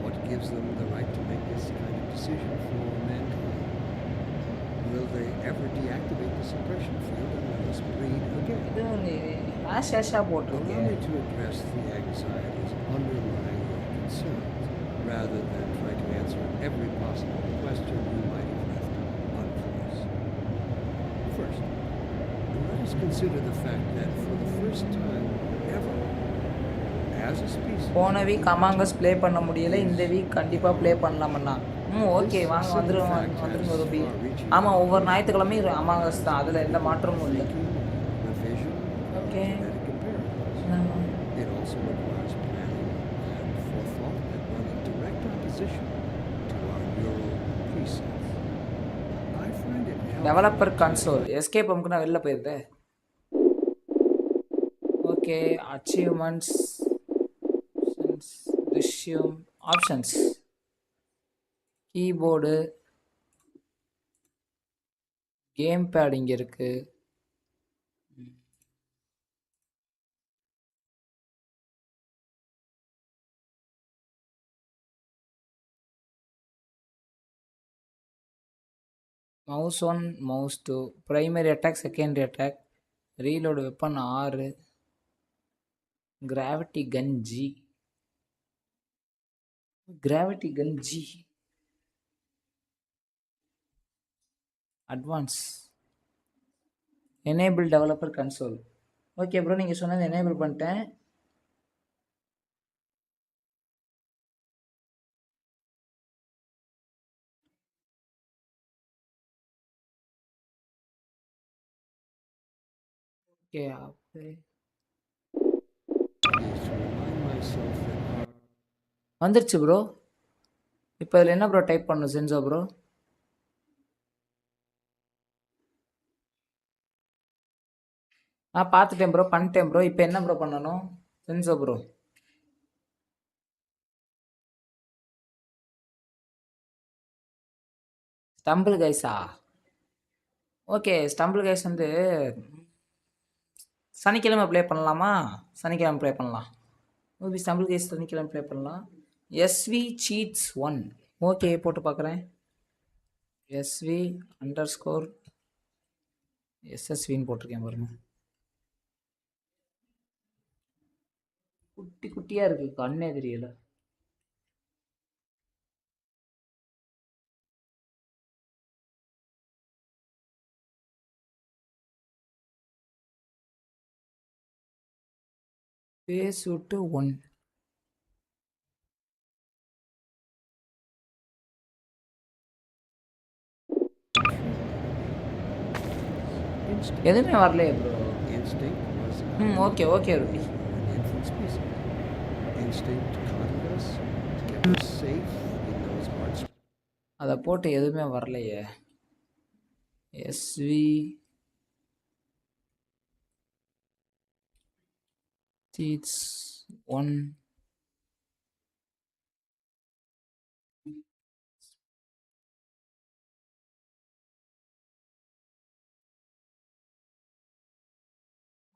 What gives them the right to make this kind of decision for mankind? Will they ever deactivate the suppression field and let us breed again? இது Asha Allow போட்டிருக்கேன். me to address the anxieties underlying your concerns, rather than try to answer every possible question you might have left unvoiced. First, let us consider the fact that for the first time ever, as a species, போன week அமாங்கஸ் play பண்ண முடியல, இந்த week கண்டிப்பாக play பண்ணலாமண்ணா. Okay வாங்க, வந்துருங்க Ruby. ஆமாம், ஒவ்வொரு ஞாயிற்றுக்கிழமையும் அமாங்கஸ் தான், அதில் எந்த மாற்றமும் இல்லை. revision, okay. genetic imperatives. It also requires planning and forethought that run in direct opposition to our neural precepts. I find it helpful developer to- console escape அமுக்குனா வெளில போயிருது. Okay, achievements, resume, options, keyboard, game pad இங்கே இருக்கு. Mouse 1, mouse 2, primary attack, secondary attack, reload weapon 6, gravity gun G, advance, enable developer console. Okay bro, நீங்கள் சொன்னது enable பண்ணிட்டேன். Okay, அப்படியே is to remind myself that our வந்துருச்சு bro. இப்போ இதில் என்ன ப்ரோ டைப் பண்ணணும் சென்சோ ப்ரோ? பார்த்துட்டேன் ப்ரோ, பண்ணிட்டேன் ப்ரோ. இப்போ என்ன ப்ரோ பண்ணணும் சென்சோ ப்ரோ? ஸ்டம்பிள் கைஸா? ஓகே, ஸ்டம்பிள் கைஸ் வந்து சனிக்கிழமை ப்ளே பண்ணலாமா? சனிக்கிழமை ப்ளே பண்ணலாம். ஓபி ஸ்டம்பிள் கைஸ் சனிக்கிழமை ப்ளே பண்ணலாம். SV cheats 1. ஓகே, போட்டு பார்க்குறேன். எஸ்வி _ எஸ்எஸ்வின்னு போட்டிருக்கேன் பாருங்க. குட்டி குட்டியாக இருக்குது, கண்ணே தெரியல. பேஸ் விட்டு 1. எதுவுமே வரலையே bro. instinct was okay okay Ruby. an infant species. Instinct guided us, kept us safe in those hard அதை போட்டு எதுவுமே வரலையே. SV cheats 1.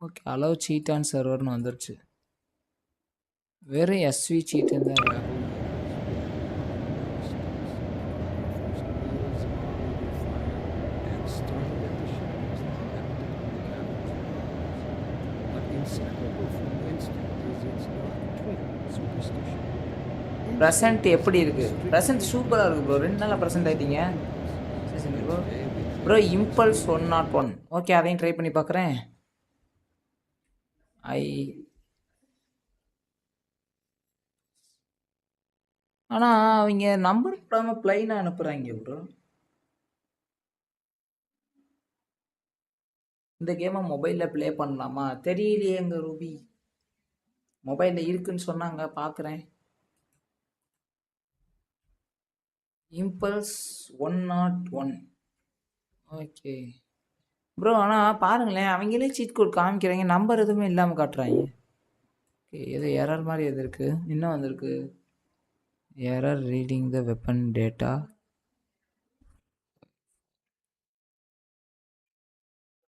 Okay, allow cheat on சர்வர்னு வந்துருச்சு. வெறும் எஸ்வி சீட்டுன்னு தான் இருக்கு. ப்ரெசன்ட் எப்படி இருக்கு? ப்ரெசன்ட் சூப்பராக இருக்கு ப்ரோ. 2 நாளாக ப்ரெசன்ட் ஆகிட்டீங்க ப்ரோ. Bro impulse 101. ஓகே, அதையும் ட்ரை பண்ணி பார்க்குறேன். ஆனால் அவங்க நம்பர் போடாமல் ப்ளைனாக அனுப்புகிறாங்க ப்ரோ. இந்த கேமை மொபைலில் ப்ளே பண்ணலாமா தெரியலையேங்க ரூபி. மொபைலில் இருக்குன்னு சொன்னாங்க, பார்க்குறேன். இம்பல்ஸ் 101. ஓகே ப்ரோ, ஆனால் பாருங்களேன், அவங்களே சீட் கோட் காமிக்கிறாங்க, நம்பர் எதுவுமே இல்லாமல் காட்டுறாங்க. ஓகே, ஏதோ எரர் மாதிரி எது இருக்குது, என்ன வந்திருக்கு? Error reading the weapon data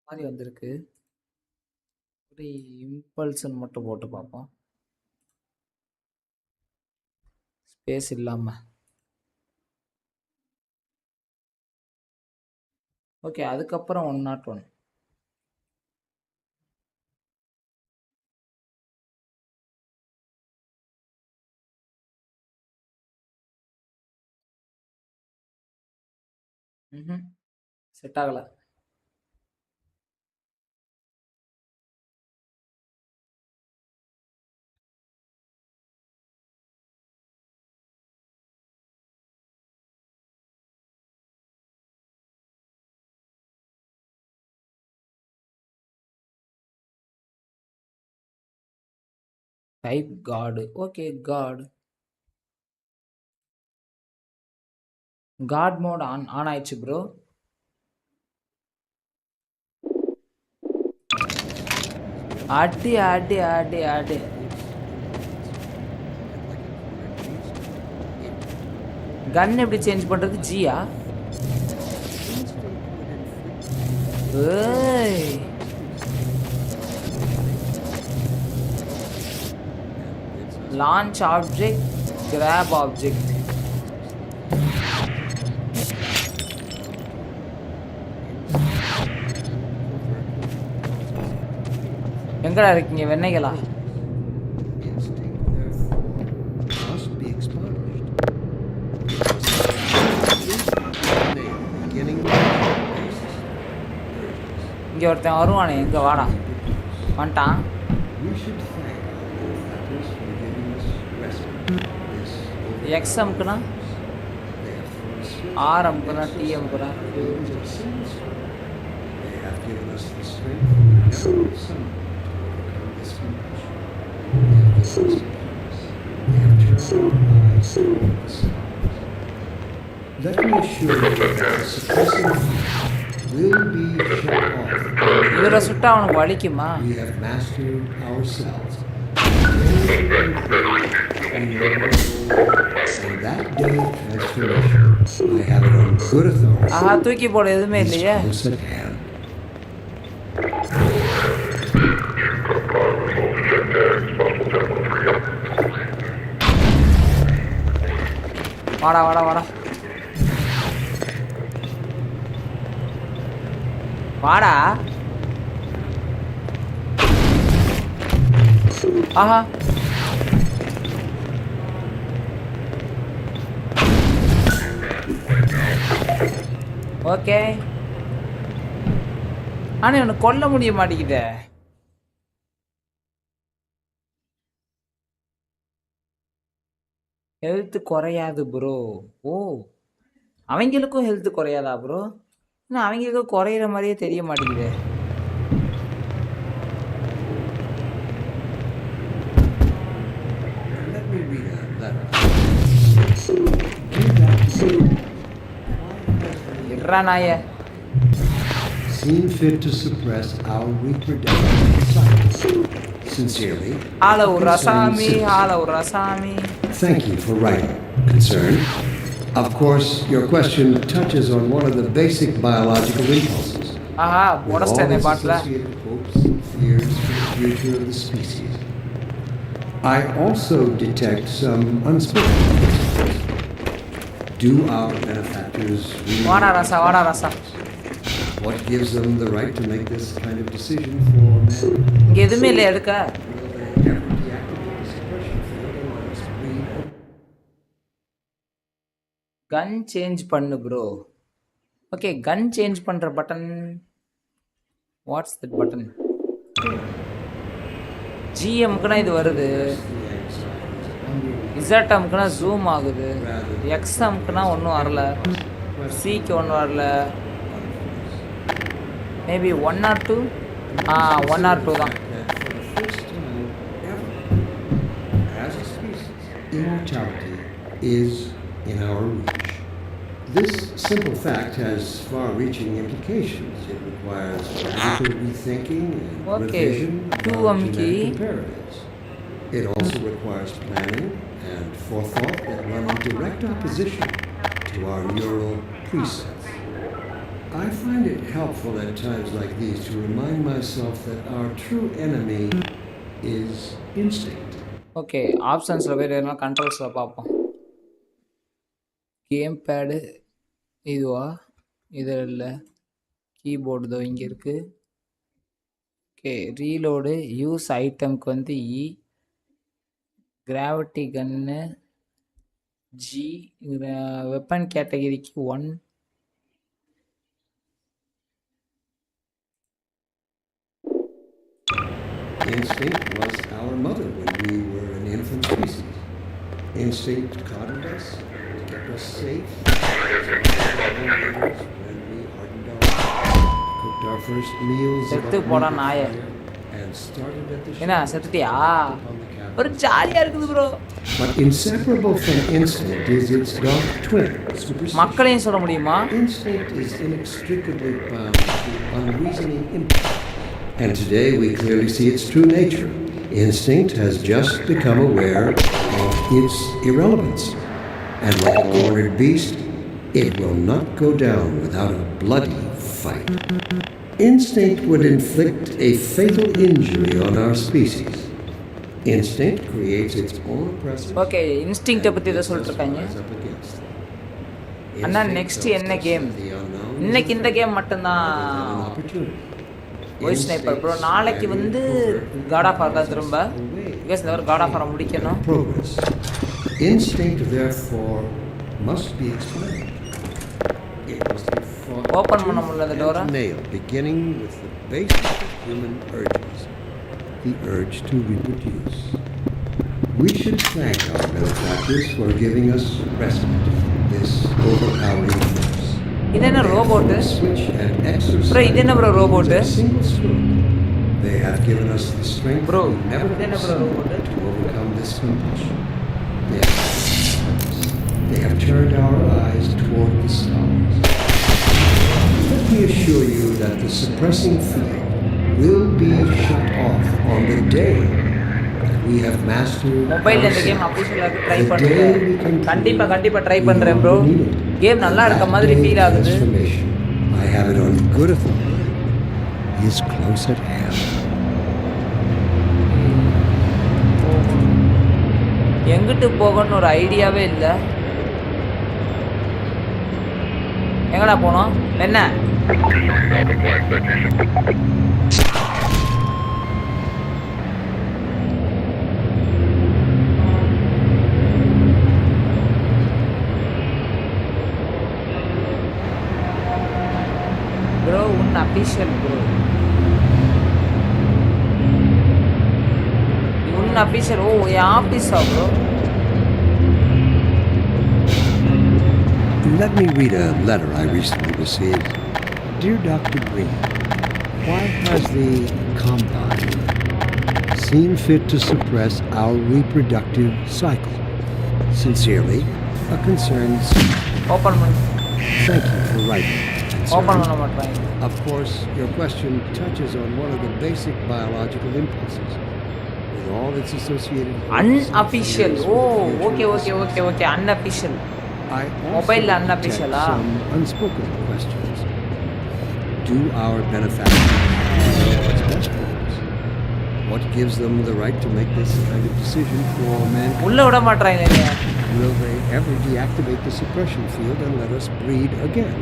மாதிரி வந்திருக்கு. ஒரு இம்பல்ஸ்ன்னு மட்டும் போட்டு பார்ப்போம், ஸ்பேஸ் இல்லாமல். ஓகே, அதுக்கப்புறம் 101. செட் ஆகலை. டைப் காடு. ஓகே, காட் மோட் ஆன் ஆயிடுச்சு ப்ரோ. அடி அடி அடி அடி. கன் எப்படி சேஞ்ச் பண்றது? ஜியா? ஏய், launch object, grab object. எங்கடா இருக்கீங்க வெண்ணைகளா? இங்க ஒருத்தன் வருவானே, இங்க வாடா. வந்துட்டான். எக்ஸ் அமுக்குனா ஆர் அமுக்குனா டி அமுக்குனா. Let me assure you that the suppressing will be shut off. இதில் சுட்டா அவனுக்கு வலிக்குமா? We have mastered ourselves. And that day of transformation, I have it on good authority. ஆஹா, தூக்கி போட எதுவுமே இல்லையே. It's close at hand. வாடா வாடா வாடா வாடா. ஆஹா, ஓகே. ஆனால் இவனை கொல்ல முடிய மாட்டேங்குதே. ஹெல்த் குறையாது ப்ரோ. ஓ, அவங்களுக்கும் ஹெல்த் குறையாதா ப்ரோ? இன்னும் அவங்களுக்கும் குறையிற மாதிரியே தெரிய மாட்டேங்குது. Let me read a letter. இறா நாய. Seen fit to suppress our reproductive cycles. Sincerely. Hello ரசாமி, concerned citizen. ஹலோ ரசாமி. Thank you for writing. Concern. Of course, your question touches on one of the basic biological impulses. ஆஹா, With all உடச்சிட்டேன் its bottle. associated hopes, fears for the future of the species. I also detect some unspoken principles. Do our benefactors really வாடா ராசா வாடா ராசா. What gives them the right to make this kind of decision for men? இங்கே எதுவுமே இல்லை எடுக்க. Will they ever deactivate the suppression field and let us breed? Gun change பண்ணு bro. Okay, gun change பண்ணுற button. What's that button? ஜிஎம்க்குனா இது வருது, Z அமுக்குனா ஜூம் ஆகுது, எக்ஸ் அமுக்குனா ஒன்றும் வரல, சிக்கு ஒன்றும் வரல. Maybe 1 or 2. 1 or 2 தான். For the first time ever, as a species, immortality is in our reach. This simple fact has far-reaching implications. It requires radical rethinking and Okay. revision of Two our amki. genetic imperatives. It also requires planning and forethought that run in direct opposition to our neural precepts. I find it helpful at times like these to remind myself that our true enemy is instinct. Okay, ஆப்ஷன்ஸில் போய் எதுனா கண்ட்ரோல்ஸில் பார்ப்போம். Game pad இதுவா? இது இல்லை. Keyboard இதோ இங்கே இருக்குது. ஓகே, ரீலோடு யூஸ் ஐட்டம்க்கு வந்து இ, கிராவிட்டி கன்னு ஜி, வெப்பன் கேட்டகரிக்கு 1. Instinct was our mother when we were an infant species. Instinct coddled us, kept us safe. When we hardened our hearts, cooked our first meals செத்து above போடா naked நாய. fire, and started at the என்ன shadow செத்துட்டியா? upon the cabin. ஒரு ஜாலியாக இருக்குது bro. But inseparable from instinct is its dark twin, superstition. மக்களையும் சொல்ல முடியுமா? Instinct is inextricably bound to unreasoning impulse. And today we clearly see its true nature. Instinct has just become aware of its irrelevance. And like a cornered beast, it will not go down without a bloody fight. Instinct would inflict a fatal injury on our species. Instinct creates its own oppressors. Okay, இன்ஸ்டிங்க்டை பற்றி இதை சொல்லிட்டு இருக்காங்க. அண்ணா next என்ன game? இன்னைக்கு இந்த game மட்டும்தான் வாய்ஸ் ஸ்னைப்பர் ப்ரோ. நாளைக்கு வந்து காட் ஆஃப் வார் தான் திரும்ப. பிகாஸ் இந்த காட் ஆஃப் வாரை முடிக்கணும். Progress. Instinct, therefore, must be explained. It must be fought open பண்ண முடியல அந்த டோரை. nail, beginning with the basic of human urges, the urge to reproduce. We should thank our benefactors for giving us respite from this overpowering force. இது என்ன robot? Switch and exercise. Bro, இது என்ன bro robot? with a single stroke. They have given us the strength Bro, we never இது என்ன bro robot? to overcome this compulsion. Yes, they have turned our eyes toward the stars. Let me assure you that the suppressing field will be shut off on the day that we have mastered mobile இந்த game அபிஷியலாக try பண்ணுறேன். கண்டிப்பாக try பண்ணுறேன் bro. Game நல்லா இருக்க மாதிரி feel ஆகுது. I have it on good authority. He is close at hand. எங்கிட்டு போகணும்னு ஒரு ஐடியாவே இல்லை. எங்கடா போனோம்? என்ன ப்ரோ உன் அபிஷியல் ப்ரோ. உன் official. O N ஆஃபீஸா bro? Let me read a letter I recently received. Dear Dr. Green, why has the Combine seen fit to suppress our reproductive cycle? Sincerely, a concerned citizen. Open பண்ணு. Thank you for writing. Open பண்ண மாட்டேன். Of course, your question touches on one of the basic biological impulses, with all its associated. Unofficial. Oh okay okay okay okay unofficial. I also Mobile detect unofficial, some unspoken questions. Do our benefactors know what's best for us? What gives them the right to make this kind of decision for mankind? உள்ள விட மாட்றாங்க. Will they ever deactivate the suppression field and let us breed again?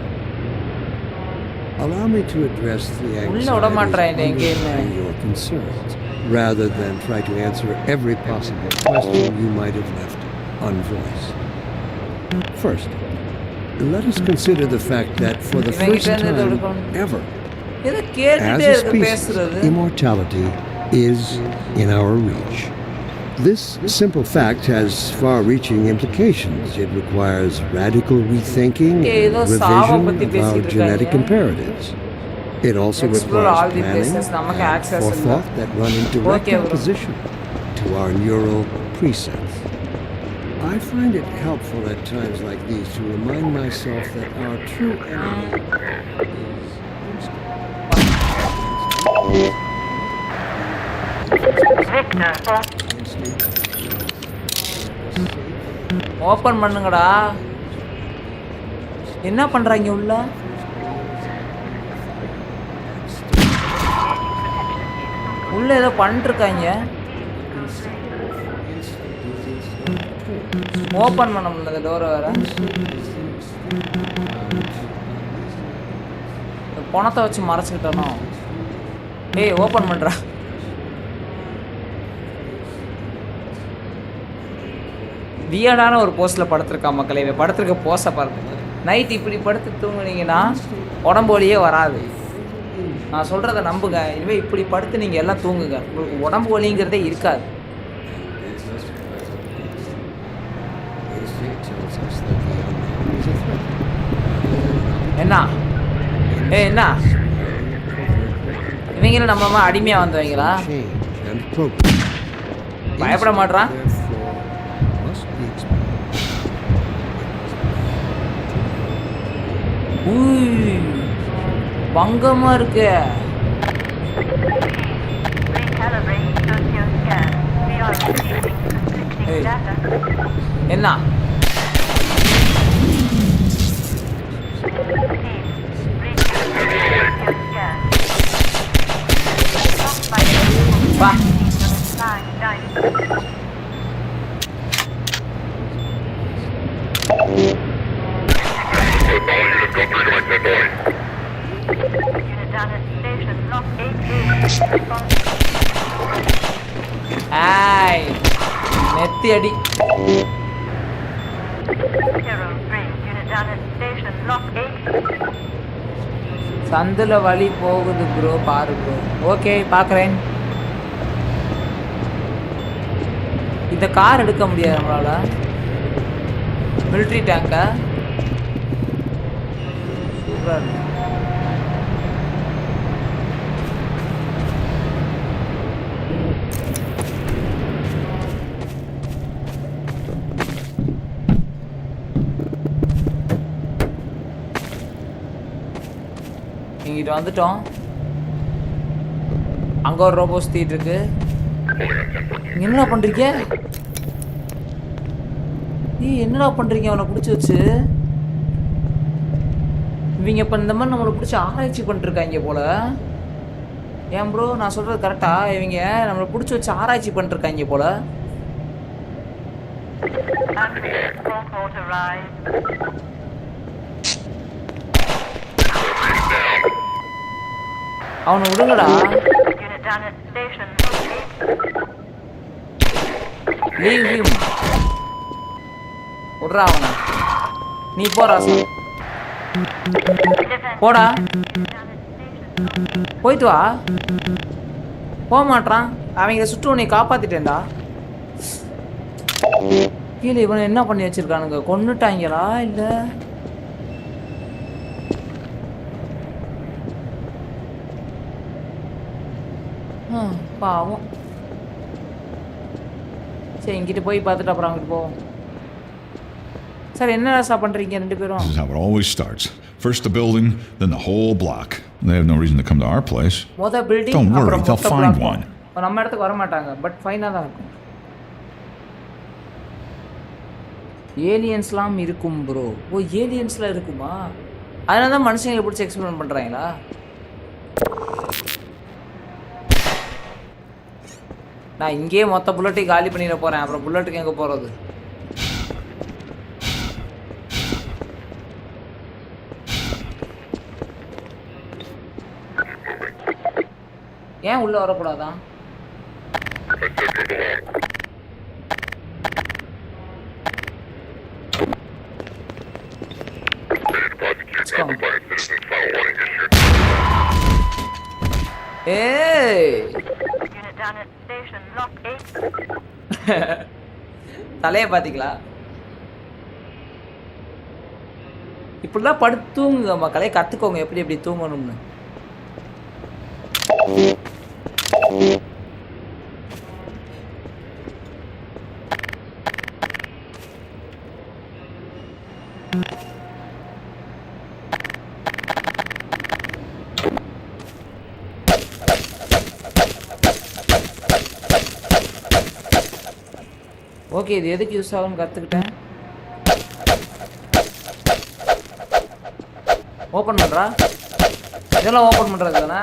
Allow me to address the anxieties underlying your concerns, rather than try to answer every possible question you might have left unvoiced. First, let us consider the fact that for the first time ever, as a species, immortality is in our reach. This simple fact has far-reaching implications. It requires radical rethinking and revision of our genetic imperatives. It also requires planning and forethought that run in direct opposition to our neural precepts. I find it helpful at times like these to remind myself that our true enemy open பண்ணுங்கடா. என்ன பண்றாங்க உள்ள? உள்ள ஏதோ பண்ணிட்டு இருக்காங்க. Open பண்ண முடியல டோரை வேற. பணத்தை வச்சு மறைச்சிக்கிட்டனோ. ஏய் ஓபன் பண்றா. வியர்டான ஒரு போஸ்டில் படுத்திருக்கான் மக்களே. இவன் படுத்திருக்க போஸை பாருங்க. நைட் இப்படி படுத்து தூங்குனீங்கன்னா உடம்பு வலியே வராது. நான் சொல்கிறத நம்புங்க. இனிமேல் இப்படி படுத்து நீங்கள் எல்லாம் தூங்குங்க, உங்களுக்கு உடம்பு வலிங்கிறதே இருக்காது. என்ன என்ன இவங்களும் நம்ம அடிமையாக வந்தவங்களா? பயப்பட மாட்றான். பங்கமா இருக்கு. என்ன வா Ay, நெத்தி அடி. சந்தில வழி போகுது ப்ரோ, பாரு ப்ரோ. ஓகே பார்க்குறேன். இந்த கார் எடுக்க முடியாது நம்மளால. மிலிட்ரி டேங்கா சூப்பராக இருக்கு. இங்கிட்ட வந்துட்டோம். அங்கே ஒரு ரோபோ சுத்திட்டு இருக்கு. என்னடா பண்றீங்க? என்னடா பண்றீங்க அவனை பிடிச்சி வச்சு? இவங்க இப்போ இந்த மாதிரி நம்மளை பிடிச்சி ஆராய்ச்சி பண்ணிருக்காங்க போல. ஏன் ப்ரோ நான் சொல்றது கரெக்டா? இவங்க நம்மளை பிடிச்சி வச்சு ஆராய்ச்சி பண்ணிருக்காங்க போல. அவனை விடுங்கடா. Leave him. விட்றா அவனை. நீ போடா சார், போடா, போயிட்டு வா. போக மாட்டான். அவங்கள சுற்று உன்னை காப்பாத்திட்டேன்டா. கீழே இவனை என்ன பண்ணி வச்சிருக்கானுங்க? கொன்னுட்டாங்களா இல்லை? பாவம். சரி இங்கிட்ட போய் பார்த்துட்டு அப்புறம் அங்கிட்டு போவோம். சார் என்ன ராசா பண்றீங்க ரெண்டு பேரும்? This is how it always starts. First the building, then the whole block. They have no reason to come to our place. மொத building. Don't worry, they'll find one. நம்ம இடத்துக்கு வர மாட்டாங்க, பட் ஃபைனா தான் இருக்கும். ஏலியன்ஸ்லாம் இருக்கும் ப்ரோ. ஓ ஏலியன்ஸ்லாம் இருக்குமா? அதனால தான் மனுஷங்களை பிடிச்சி எக்ஸ்பிளைன் பண்ணுறாங்களா? நான் இங்கேயே மொத்த புல்லட்டையும் காலி பண்ணிட போகிறேன். அப்புறம் புல்லட்டுக்கு எங்கே போகிறது? ஏன் உள்ளே வரக்கூடாதான்? ஏய் தலையை பார்த்தீங்களா? இப்படிலாம் படுத்து தூங்குங்க மக்களே. கற்றுக்கோங்க எப்படி எப்படி தூங்கணும்னு. ஓகே, இது எதுக்கு யூஸ் ஆகும்னு கற்றுக்கிட்டேன். ஓப்பன் பண்ணுறா. இதெல்லாம் ஓப்பன் பண்ணுறது தானே?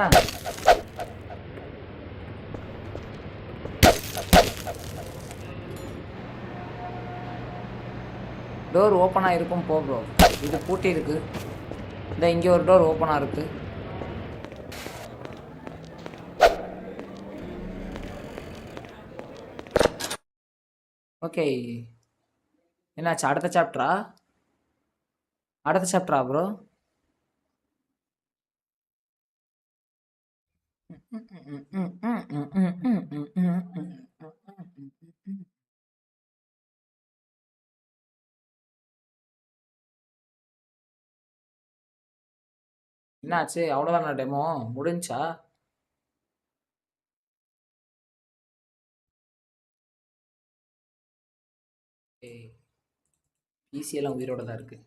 டோர் ஓப்பனாக இருக்கும் போ ப்ரோ. இது பூட்டி இருக்கு. இந்த இங்கே ஒரு டோர் ஓப்பனாக இருக்கு. ஓகே, என்னாச்சு? அடுத்த சாப்டரா ப்ரோ? என்னாச்சு? அவ்வளோதானா டெமோ முடிஞ்சா? பிசி எல்லாம் உயிரோட தான் இருக்கு.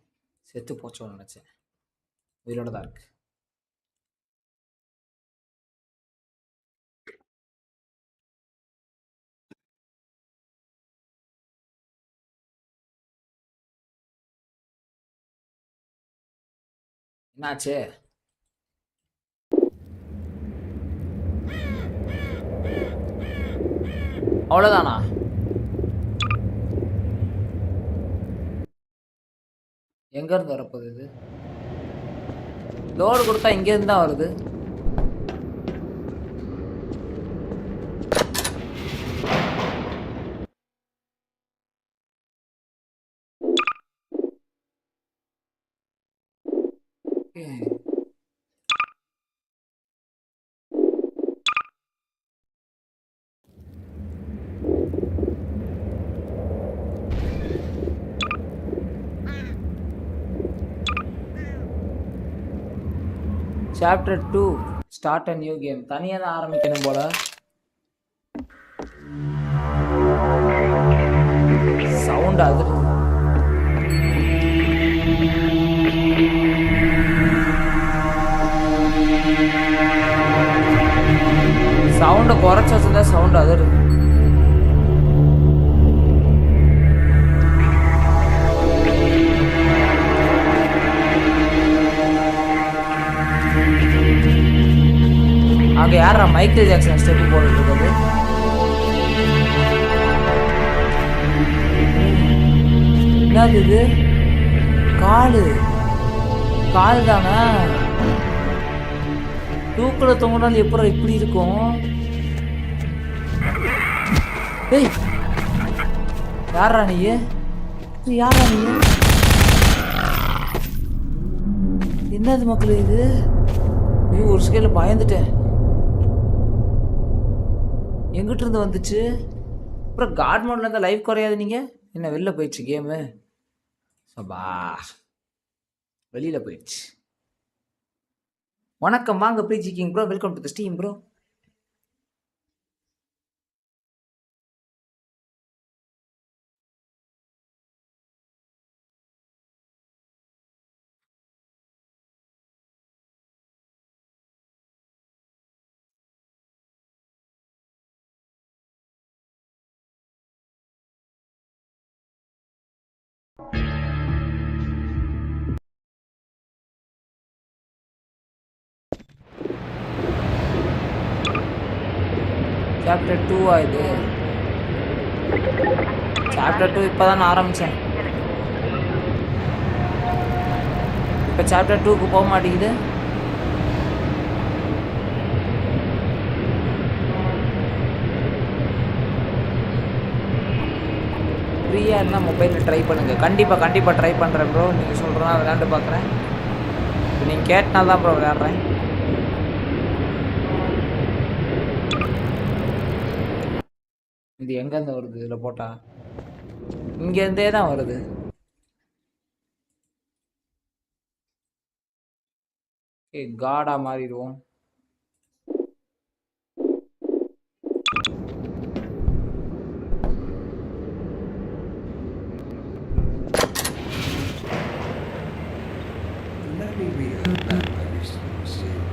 செத்து போச்சோன்னு நினச்சேன். உயிரோட தான் இருக்கு. என்னாச்சு? அவ்வளோதானா? எங்கேருந்து வரப்போகுது இது? லோடு கொடுத்தா இங்கேருந்து தான் வருது. Chapter 2 start a new game. தனியாக தான் ஆரம்பிக்கணும் போல. சவுண்ட் அது சவுண்டை குறைச்சி வச்சுருந்தா சவுண்ட் அது அங்கே யாரா மைக்கேல் ஜாக்சன் ஸ்டெப்பு போட்டுட்டு இருக்குது? என்னது இது? கால் தானே? தூக்கில் தொங்கினாலும் எப்பறம் இப்படி இருக்கும்? ஏய், யாரா நீ? என்னது மக்கள் இது? ஐயோ, ஒரு ஸ்கேலில் பயந்துட்டேன். எங்கிட்ட இருந்து வந்துச்சு? அப்புறம் காட் மோட்ல இருந்தால் லைவ் குறையாது. நீங்கள் என்ன வெளில போயிடுச்சு கேமு? சபா, வெளியில் போயிடுச்சு. வணக்கம், வாங்க preachy king bro. Welcome to the stream bro. Chapter 2 இது? சாப்டர் 2 இப்போ தான் ஆரம்பித்தேன். இப்போ சாப்டர் 2க்கு போக மாட்டேங்குது. ஃப்ரீயாக இருந்தால் மொபைலில் ட்ரை பண்ணுங்கள். கண்டிப்பாக ட்ரை பண்ணுறேன் ப்ரோ. நீங்கள் சொல்கிறதா விளையாண்டு பார்க்குறேன். நீங்கள் கேட்டனால தான் ப்ரோ விளையாடுறேன். இது எங்கேருந்து வருது? இதில் போட்டா இங்கேருந்தே தான் வருது. காடா மாறிடுவோம். Let me read a letter I recently received.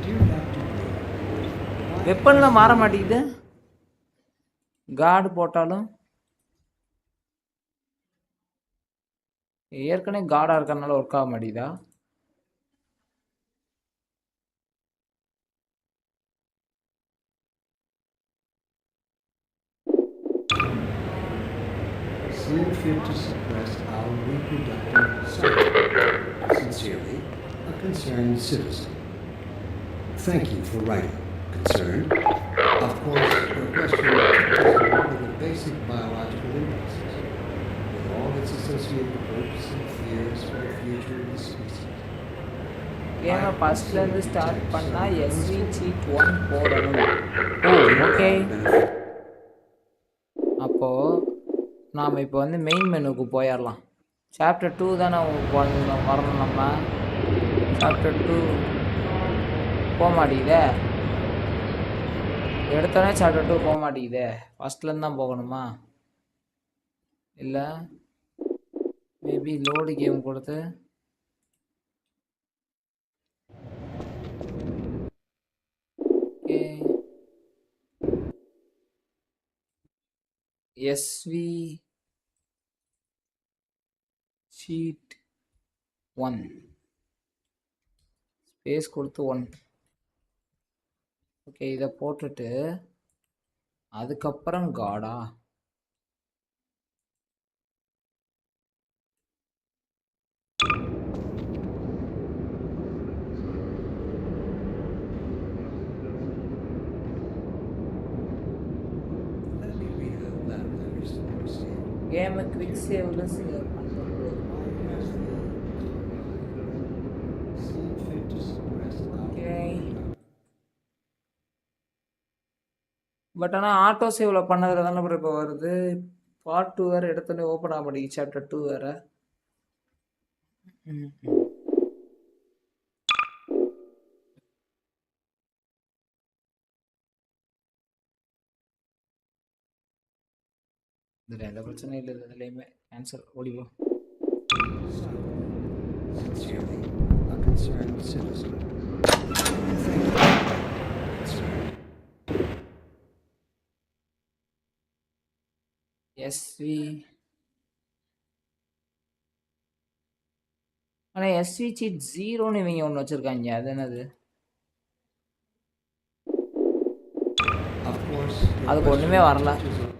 Dear Dr. Green, வெப்பனில் மாற மாட்டேங்குது. காடு போட்டாலும் ஏற்கனவே காடாக இருக்கிறதுனால ஒர்க் ஆக மாட்டேங்குதா? seem fit to suppress our reproductive cycle. Sincerely, a concerned citizen. Thank you for writing. Concerned. Of course, your question is one of the basic biological impulses, with all its associated hopes and fears for the future of the species. கேமை ஃபஸ்ட்லேருந்து start பண்ணால் SV seat 1 போடணும். Okay, அப்போது நாம் இப்போ வந்து main மெனுக்கு போயிடலாம். Chapter 2 தானே வரணும். நம்ம சாப்டர் 2 போக மாட்டேங்குதே. எடுத்தோடனே சாப்டர் 2 போக மாட்டேங்குதே. ஃபஸ்ட்லேருந்து தான் போகணுமா? இல்லை மேபி லோடு கேம் கொடுத்து எஸ்வி சீட் 1 ஸ்பேஸ் கொடுத்து 1. ஓகே, இதை போட்டுட்டு அதுக்கப்புறம் காடா. Let me read a letter I recently received. கேமை குவிக் சேவில் சேவ் பண்ணுறது. Seem fit to suppress our Okay. But ஆனால் ஆட்டோ சேவில் பண்ணதில் தானே அப்புறம் இப்போ வருது. பார்ட் 2 வேறு எடுத்தோடனே ஓப்பன் ஆக மாட்டேங்குது. சாப்டர் 2 வேறு. இதில் எந்த பிரச்சனையும் இல்லை. இதுலேயுமே கேன்சல் ஓடிவோ. Sincerely, a concerned citizen. Thank you. Concerned. SV ஆனால் எஸ்வி சீட் 0ன்னு இவங்க ஒன்று வச்சுருக்காங்க. அது என்னது? Of course, your அதுக்கு ஒன்றுமே question வரல. touches on-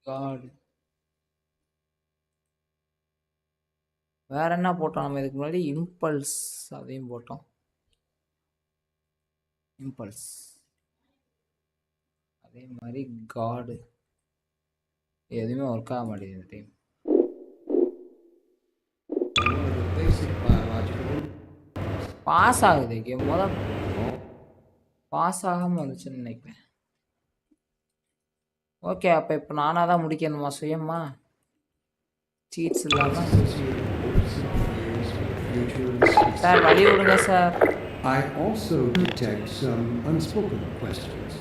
காட், வேற என்ன போட்டோம் நம்ம இதுக்கு முன்னாடி? இம்பல்ஸ், அதையும் போட்டோம். இம்பல்ஸ் அதே மாதிரி காடு எதுவுமே ஒர்க் ஆக மாட்டேங்குது இந்த time. one of the basic biological pass ஆகுது கேம். பாஸ் ஆகாமல் வந்துச்சுன்னு நினைக்கிறேன். ஓகே, அப்போ இப்போ நானாக தான் முடிக்கணுமா சுயமா? சீட்ஸ் இல்லாமல்? associated hopes and fears for the future of the species. Sir வழி விடுங்க sir. I also detect some unspoken questions.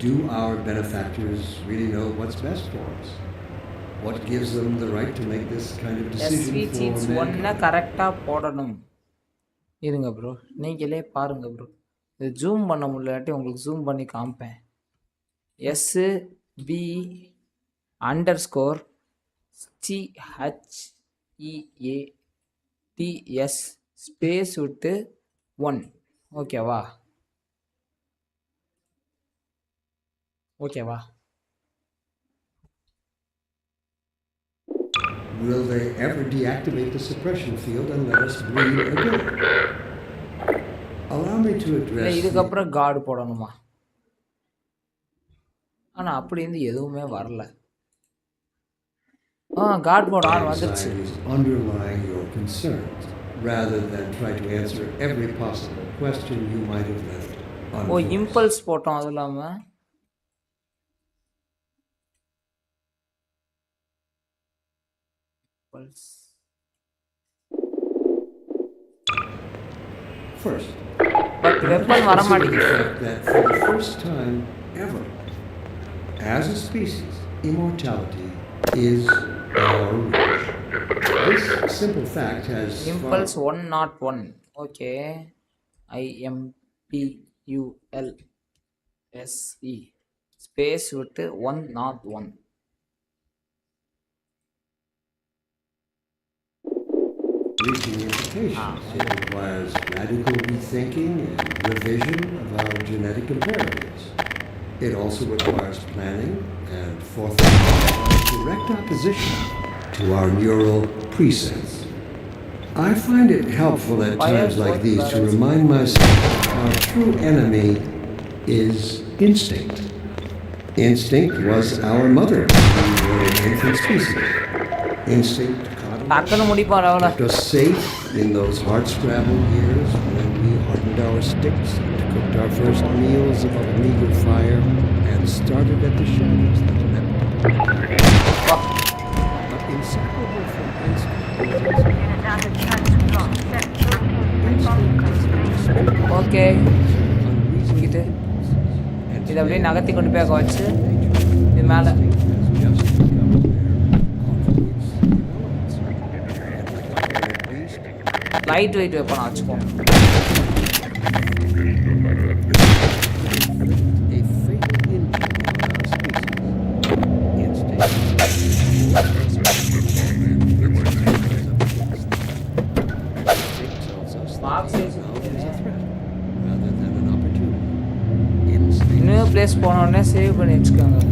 Do our benefactors really know what's best for us? What gives them the right to make this kind of SV decision seats for 1 mankind? கரெக்டாக போடணும். இருங்க bro, நீங்களே பாருங்க bro. இது zoom பண்ண முடியலாட்டி உங்களுக்கு zoom பண்ணி காமிப்பேன். SB _CHEA டிஎஸ் ஸ்பேஸ் விட்டு 1. ஓகேவா? ஓகேவா? Will they ever deactivate the suppression field and let us breed again? Allow me to இல்லை address the இதுக்கப்புறம் கார்டு போடணுமா? ஆனால் அப்படி இருந்து எதுவுமே வரல. கார்டு போட வந்துருச்சு. anxieties underlying your concerns, rather than try to answer every possible question you might have left unvoiced. Impulse போட்டோம். அது இல்லாமல் First, பட் வெப்பன் வர consider the மாட்டேங்குது. fact that for the first time ever, as a species, immortality is our wish. This simple fact has impulse 101. Okay. IMPULSE space விட்டு 101. reaching implications. It requires radical rethinking and revision of our genetic imperatives. It also requires planning and forethought of direct opposition to our neural presets. I find it helpful at times like these to remind myself that our true enemy is instinct. Instinct was our mother when we were an infant species. Instinct டக்குன்னு முடிப்பார் அவ்வளோ. kept us safe in those hard-scrabbled years when we hardened our sticks and cooked our first meals above a meager fire and started at the shadows that leapt. But inseparable from okay இங்கிட்டு இதை அப்படியே நகர்த்தி கொண்டு போய் வச்சு இது மேலே light weight வெப்பனா வச்சுக்கோம். இன்னும் பிளேஸ் போன உடனே சேவ் பண்ணி வச்சுக்கோங்க.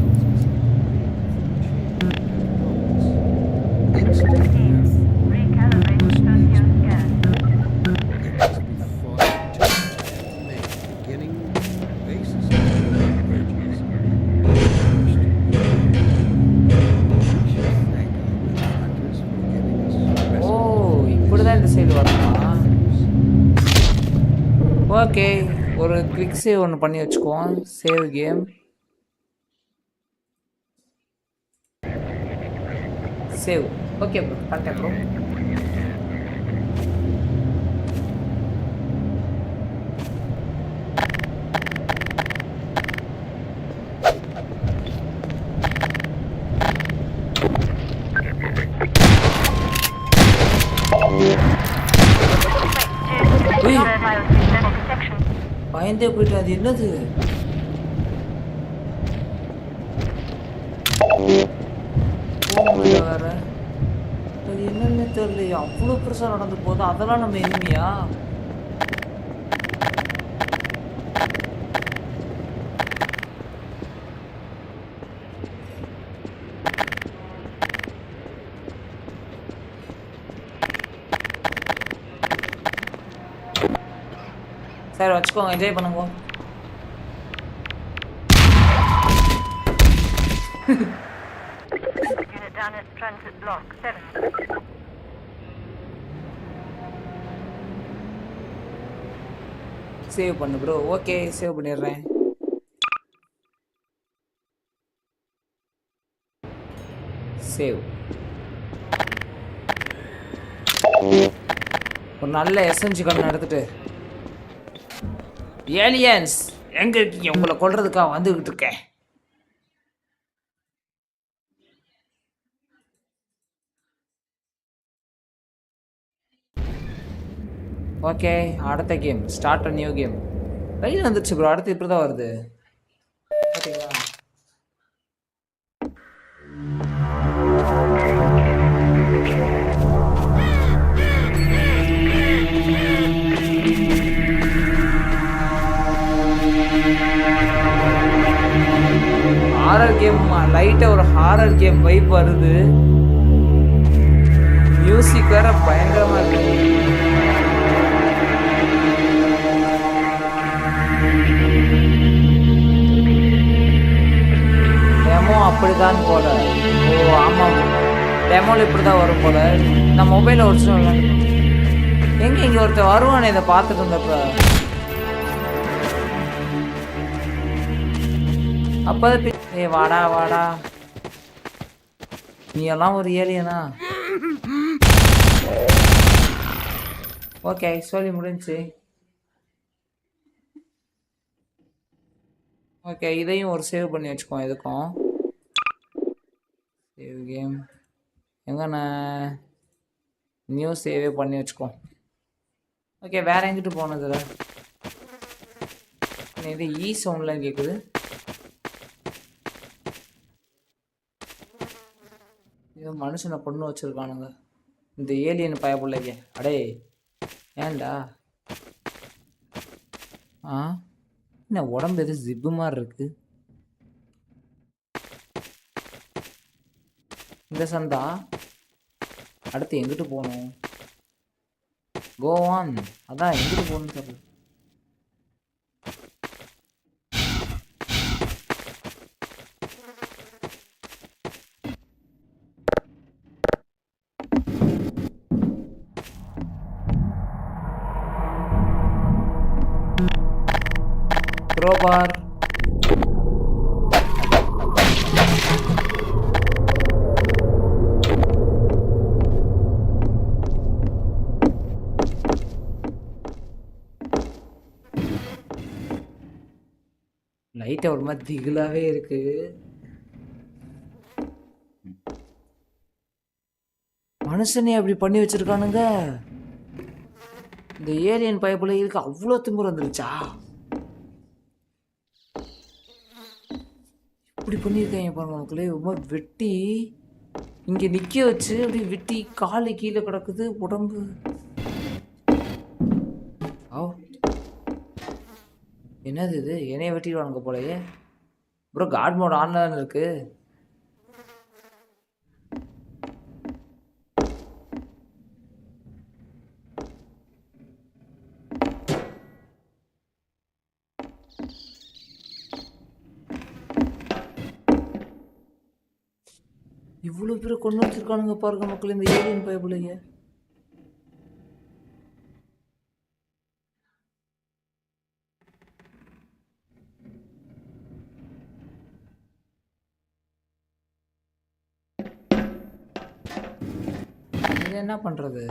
ஓகே ஒரு குவிக் சேவ் ஒன்று பண்ணி வச்சுக்குவோம். Save game. Save. Okay bro பண்ணிட்டேன் ப்ரோ. பயந்தே போயிட்டு அது என்னது வேற அது என்னன்னு தெரியலையா? அவ்வளோ பெருசா நடந்து போதும். அதெல்லாம் நம்ம எனிமியா? சரி வச்சுக்கோங்க, என்ஜாய் பண்ணுங்க. சேவ் பண்ணு ப்ரோ. ஓகே சேவ் பண்ணிடுறேன். சேவ். ஒரு நல்ல எஸ்என்ஜி கண்ணு எடுத்துட்டு ஏலியன்ஸ் எங்க இருக்கீங்க? உங்களை கொல்றதுக்காக வந்துகிட்டு இருக்கேன். ஓகே அடுத்த கேம் ஸ்டார்ட் நியூ கேம். கையில் வந்துருச்சு ப்ரோ. அடுத்து இப்படி தான் வருது ஓகேங்களா? வைப் வருது. மியூசிக் வேற பயங்கரமா இருக்கு. டெமோ அப்படிதான் போல. ஓ ஆமாம், டெமோல இப்படிதான் வரும் போல. நான் மொபைலில் ஒரிஜினல் விளாண்டுக்கணும். எங்க இங்க ஒருத்தர் வருவானே இதை பார்த்துட்டு இருந்தப்ப. அப்பதான் ஏ வாடா வாடா, நீ எல்லாம் ஒரு ஏலியனா? ஓகே, சொல்லி முடிஞ்சு. ஓகே, இதையும் ஒரு சேவ் பண்ணி வச்சுக்கோ. எதுக்கும் சேவ் கேம் எங்கண்ணா? நியூ சேவே பண்ணி வச்சுக்கோ. ஓகே, வேற எங்கிட்டு போனதுல இது ஈ சவுண்ட்லாம் கேட்குது. இது மனுஷனை பொண்ணு வச்சிருக்கானுங்க இந்த ஏலியன் பயப்புள்ளைங்க. அடே ஏன்டா? என்ன உடம்பு எது ஜிப்பு மாதிரி இருக்கு? இந்த சந்தா அடுத்து எங்கிட்டு போகணும்? கோவான், அதான் எங்கிட்டு போகணும்னு தெரியல. crowbar. லைட் ஒரு மாதிரி திகிலாவே இருக்கு. மனுஷனே அப்படி பண்ணி வச்சிருக்கானுங்க. இந்த ஏலியன் பைப்புல இருக்கு அவ்வளோ திமிரு வந்துருச்சா? இப்படி பண்ணியிருக்காங்க பாருங்க மக்களே. ரொம்ப வெட்டி இங்கே நிற்க வச்சு அப்படி வெட்டி காலு கீழே கிடக்குது உடம்பு. என்னது இது? என்னைய வெட்டிடுவானுங்க போலயே. ப்ரோ காட் மோட் ஆன்லைன் இருக்கு. இவ்வளோ பேரை கொண்டு வச்சிருக்கானுங்க பாருங்க மக்கள் இந்த ஏலியன் பைப்புலையே. இது என்ன பண்றது?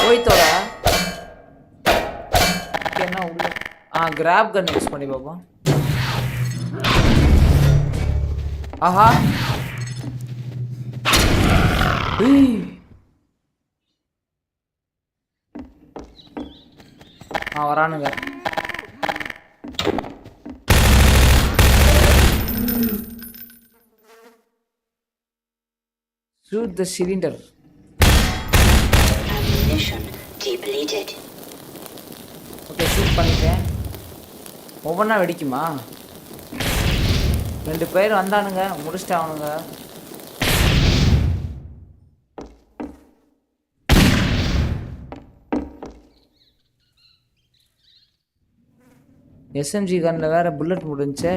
போய்த்தோடா என்ன உள்ள? கிராப் கன் யூஸ் பண்ணி பார்ப்போம். ஆஹா வரானுங்க. Shoot the cylinder. Okay, shoot பண்ணிட்டேன். ஒவ்வொன்றா வெடிக்குமா? 2 பேர் வந்தானுங்க, முடிச்சிட்டு அவனுங்க. எஸ்எம்ஜி கன்ல வேற புல்லட் முடிஞ்சே.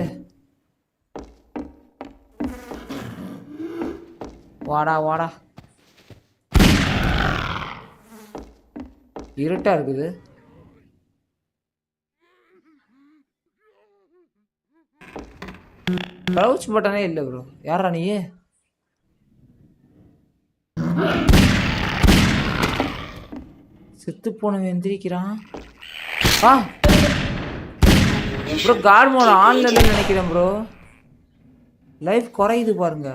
வாடா வாடா, இருட்டா இருக்குது. க்ரௌச் பட்டனே இல்லை ப்ரோ. யாரா நீ? செத்து போனவன் எந்திரிக்கிறான். ப்ரோ காட் மோட் ஆன்லைன்ல நினைக்கிறேன் ப்ரோ. லைஃப் குறையுது பாருங்க.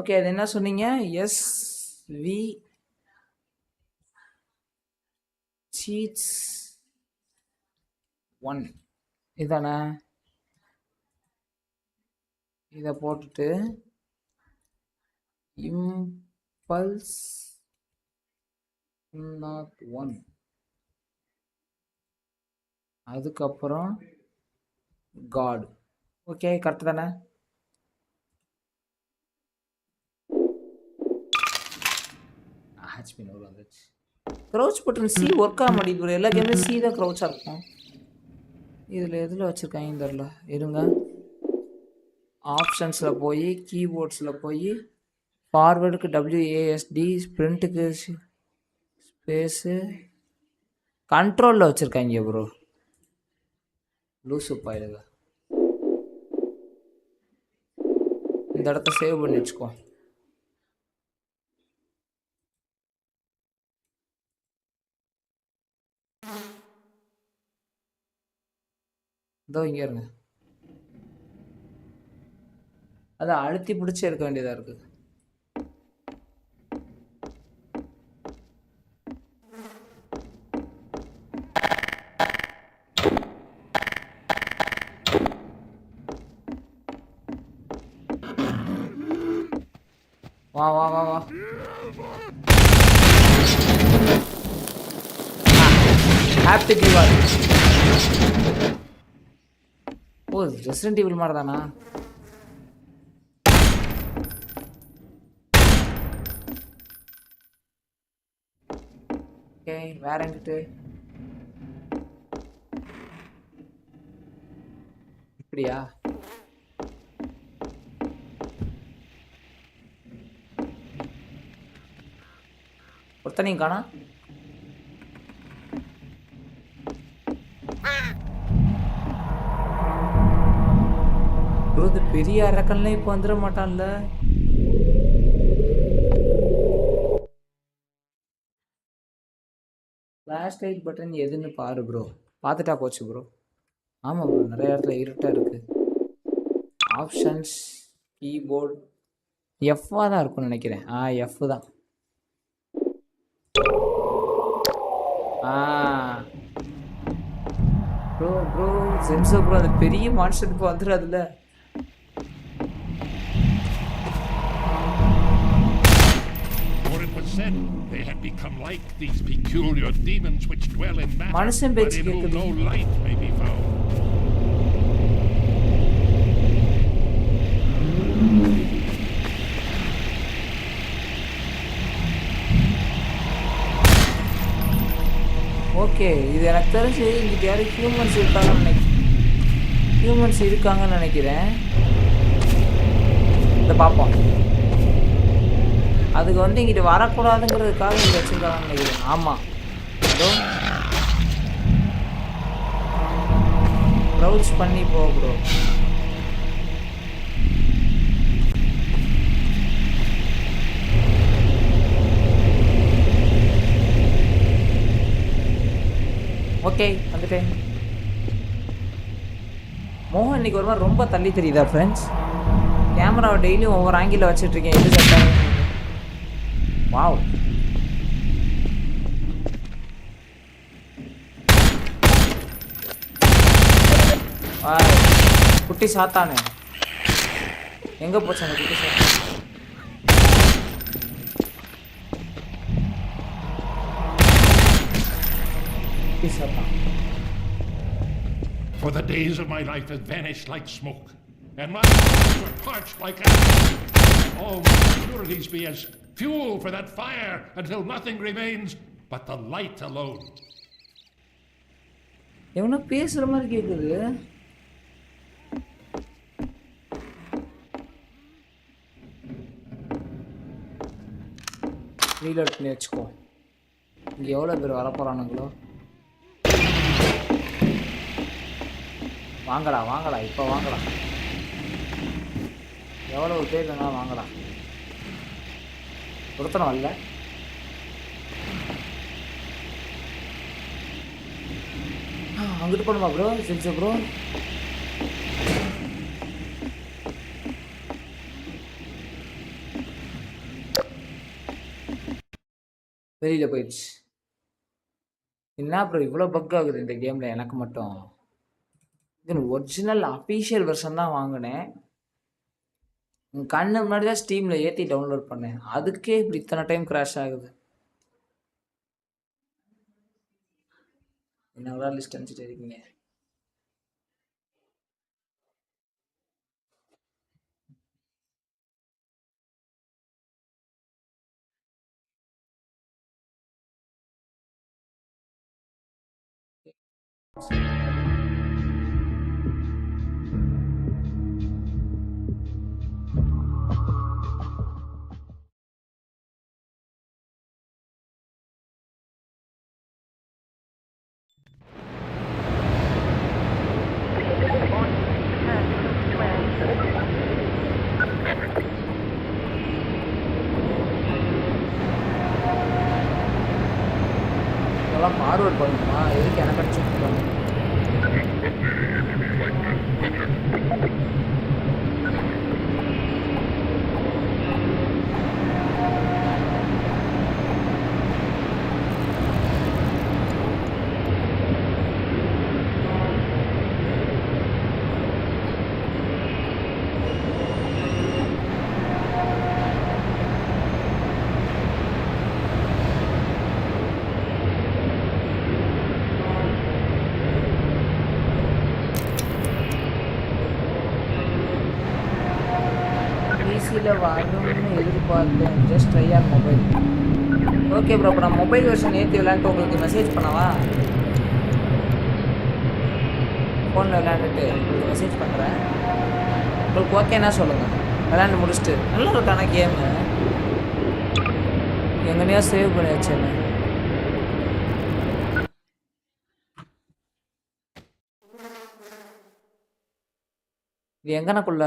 ஓகே, அது என்ன சொன்னீங்க? SV சீட்ஸ் 1 இதானே? இதை போட்டுட்டு இம்பல்ஸ் நாட் ஒன், அதுக்கப்புறம் காட். ஓகே, கரெக்டு தானே? ஹெச்பி நூறு வந்துச்சு. க்ரௌச் பட்டன் சி ஒர்க் ஆக மாட்டேங்குது. எல்லா கேம்லையும் சி தான் க்ரௌச்சாக இருக்கும். இதில் எதில் வச்சுருக்காங்கன்னு தெரில. இருங்க, ஆப்ஷன்ஸில் போய் கீபோர்ட்ஸில் போய் ஃபார்வேர்டுக்கு WASD, ஸ்ப்ரிண்ட்டுக்கு ஸ்பேஸு, கண்ட்ரோலில் வச்சுருக்காங்க ப்ரோ. லூசு பாயிடுங்க. இந்த இடத்த சேவ் பண்ணி வச்சுக்கோ. இதோ இங்கே இருங்க. அதை அழுத்தி பிடிச்சி எடுக்க வேண்டியதாக இருக்குது. வா வா வா வா. ஹாப்பி தீபாவளி. ஓ, ரெசிடென்ட் ஈவில் மாதிரி தானா? ஓகே, வேற எங்கிட்டு இப்படியா? ஒருத்தனையும் காணா. ப்ரோ, இது பெரிய அரக்கன்லாம் இப்போ வந்துட மாட்டான்ல? ஃப்ளாஷ் லைட் பட்டன் எதுன்னு பாரு ப்ரோ. பார்த்துட்டா போச்சு ப்ரோ. ஆமாம் ப்ரோ, நிறைய இடத்துல இருட்டாக இருக்குது. ஆப்ஷன்ஸ், கீபோர்டு எஃப்பாக தான் இருக்கும்னு நினைக்கிறேன். எஃப் தான். ப்ரோ ப்ரோ சென்சோ ப்ரோ, அந்த பெரிய மான்ஸ்டர் இப்போ வந்துடாதுல்ல? Said they had become like these peculiar demons which dwell in matter, but in whom no light may be found. Okay, இது எனக்கு தெரிஞ்சு இங்கிட்ட யாரும் ஹியூமன்ஸ் இருக்காங்கன்னு நினைக்கிறேன். இதை பார்ப்போம். அதுக்கு வந்து இங்கிட்ட வரக்கூடாதுங்கிறதுக்காக இங்கே வச்சுருக்காங்கன்னு நினைக்கிறேன். ஆமாம், அதோ ப்ரௌஸ் பண்ணி போ ப்ரோ. ஓகே, வந்துட்டேன். மோகன் இன்னைக்கு ஒரு மாதிரி ரொம்ப தள்ளி தெரியுதா ஃப்ரெண்ட்ஸ்? கேமராவை டெய்லியும் ஒவ்வொரு ஆங்கிளில் வச்சுட்ருக்கேன். எது செட்டாக? வாவ், குட்டி சாத்தானே எங்கே போச்சு அந்த குட்டி சாத்தான்? குட்டி சாத்தான். For the days of my life have vanished like smoke, and my eyes were parched like ashes. All my impurities be as fuel for that fire until nothing remains but the light alone. எவனோ பேசுற மாதிரி கேக்குது. Reload பண்ணி வச்சுக்கோ. இங்க எவ்வளவு பேர் வரப்போறானுங்களோ. வாங்கடா வாங்கடா, இப்ப வாங்கடா. எவ்வளவு பேர் வேணா வாங்கடா. ஒருத்தனம் வரல. அங்கிட்டு போகணுமா ப்ரோ? செஞ்சு ப்ரோ வெளியில் போயிடுச்சு. என்ன ப்ரோ இவ்வளோ பக் ஆகுது இந்த கேமில்? எனக்கு மட்டும் இது ஒரிஜினல் அஃபீஷியல் வெர்ஷன் தான் வாங்கினேன். உன் கண்ணு முன்னாடி தான் ஸ்டீமில் ஏற்றி டவுன்லோட் பண்ணேன், அதுக்கே இப்படி இத்தனை டைம் கிராஷ் ஆகுது. என்ன லிஸ்ட் அனுப்பிச்சிட்டு இருக்கீங்க? இதெல்லாம் ஃபார்வர்ட் பண்ணணுமா? எதுக்கு எனக்கு அனுப்பிச்சுட்ருக்காங்க? பிசியில் வாங்கணும்னு எதிர்பார்த்தேன். Just try on mobile. Okay bro, இப்போ நான் மொபைல் வெர்ஷன் ஏற்றி விளையாண்டுட்டு உங்களுக்கு மெசேஜ் பண்ணவா? ஃபோனில் விளையாண்டுட்டு உங்களுக்கு மெசேஜ் பண்ணுறேன். உங்களுக்கு ஓகேன்னா சொல்லுங்கள். விளையாண்டு முடிச்சுட்டு நல்லா இருக்கான கேமு. எங்கனையா சேவ் பண்ணி வச்சேன்னு. இது எங்கனக்குள்ள?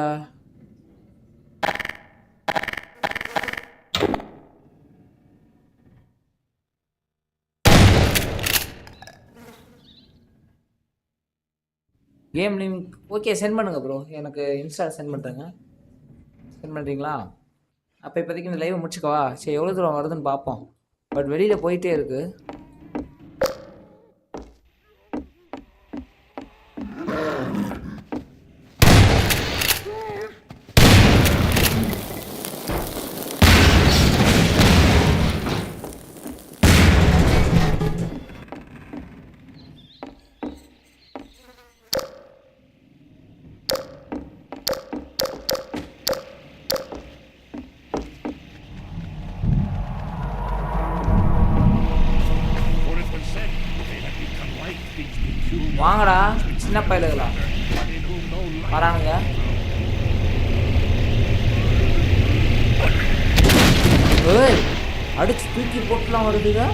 கேம் லிங்க் ஓகே சென்ட் பண்ணுங்கள் ப்ரோ. எனக்கு இன்ஸ்டா சென்ட் பண்ணுறேங்க. சென்ட் பண்ணுறீங்களா? அப்போ இப்போதைக்கு இந்த லைவை முடிச்சுக்கவா? சரி, எவ்வளோ தூரம் வருதுன்னு பார்ப்போம். பட் வெளியில் போயிட்டே இருக்குது. வாங்கடா சின்ன பயலுகளா வரானுங்க. ஏய், அடிச்சு தூக்கி போட்டுலாம் வருதுங்க.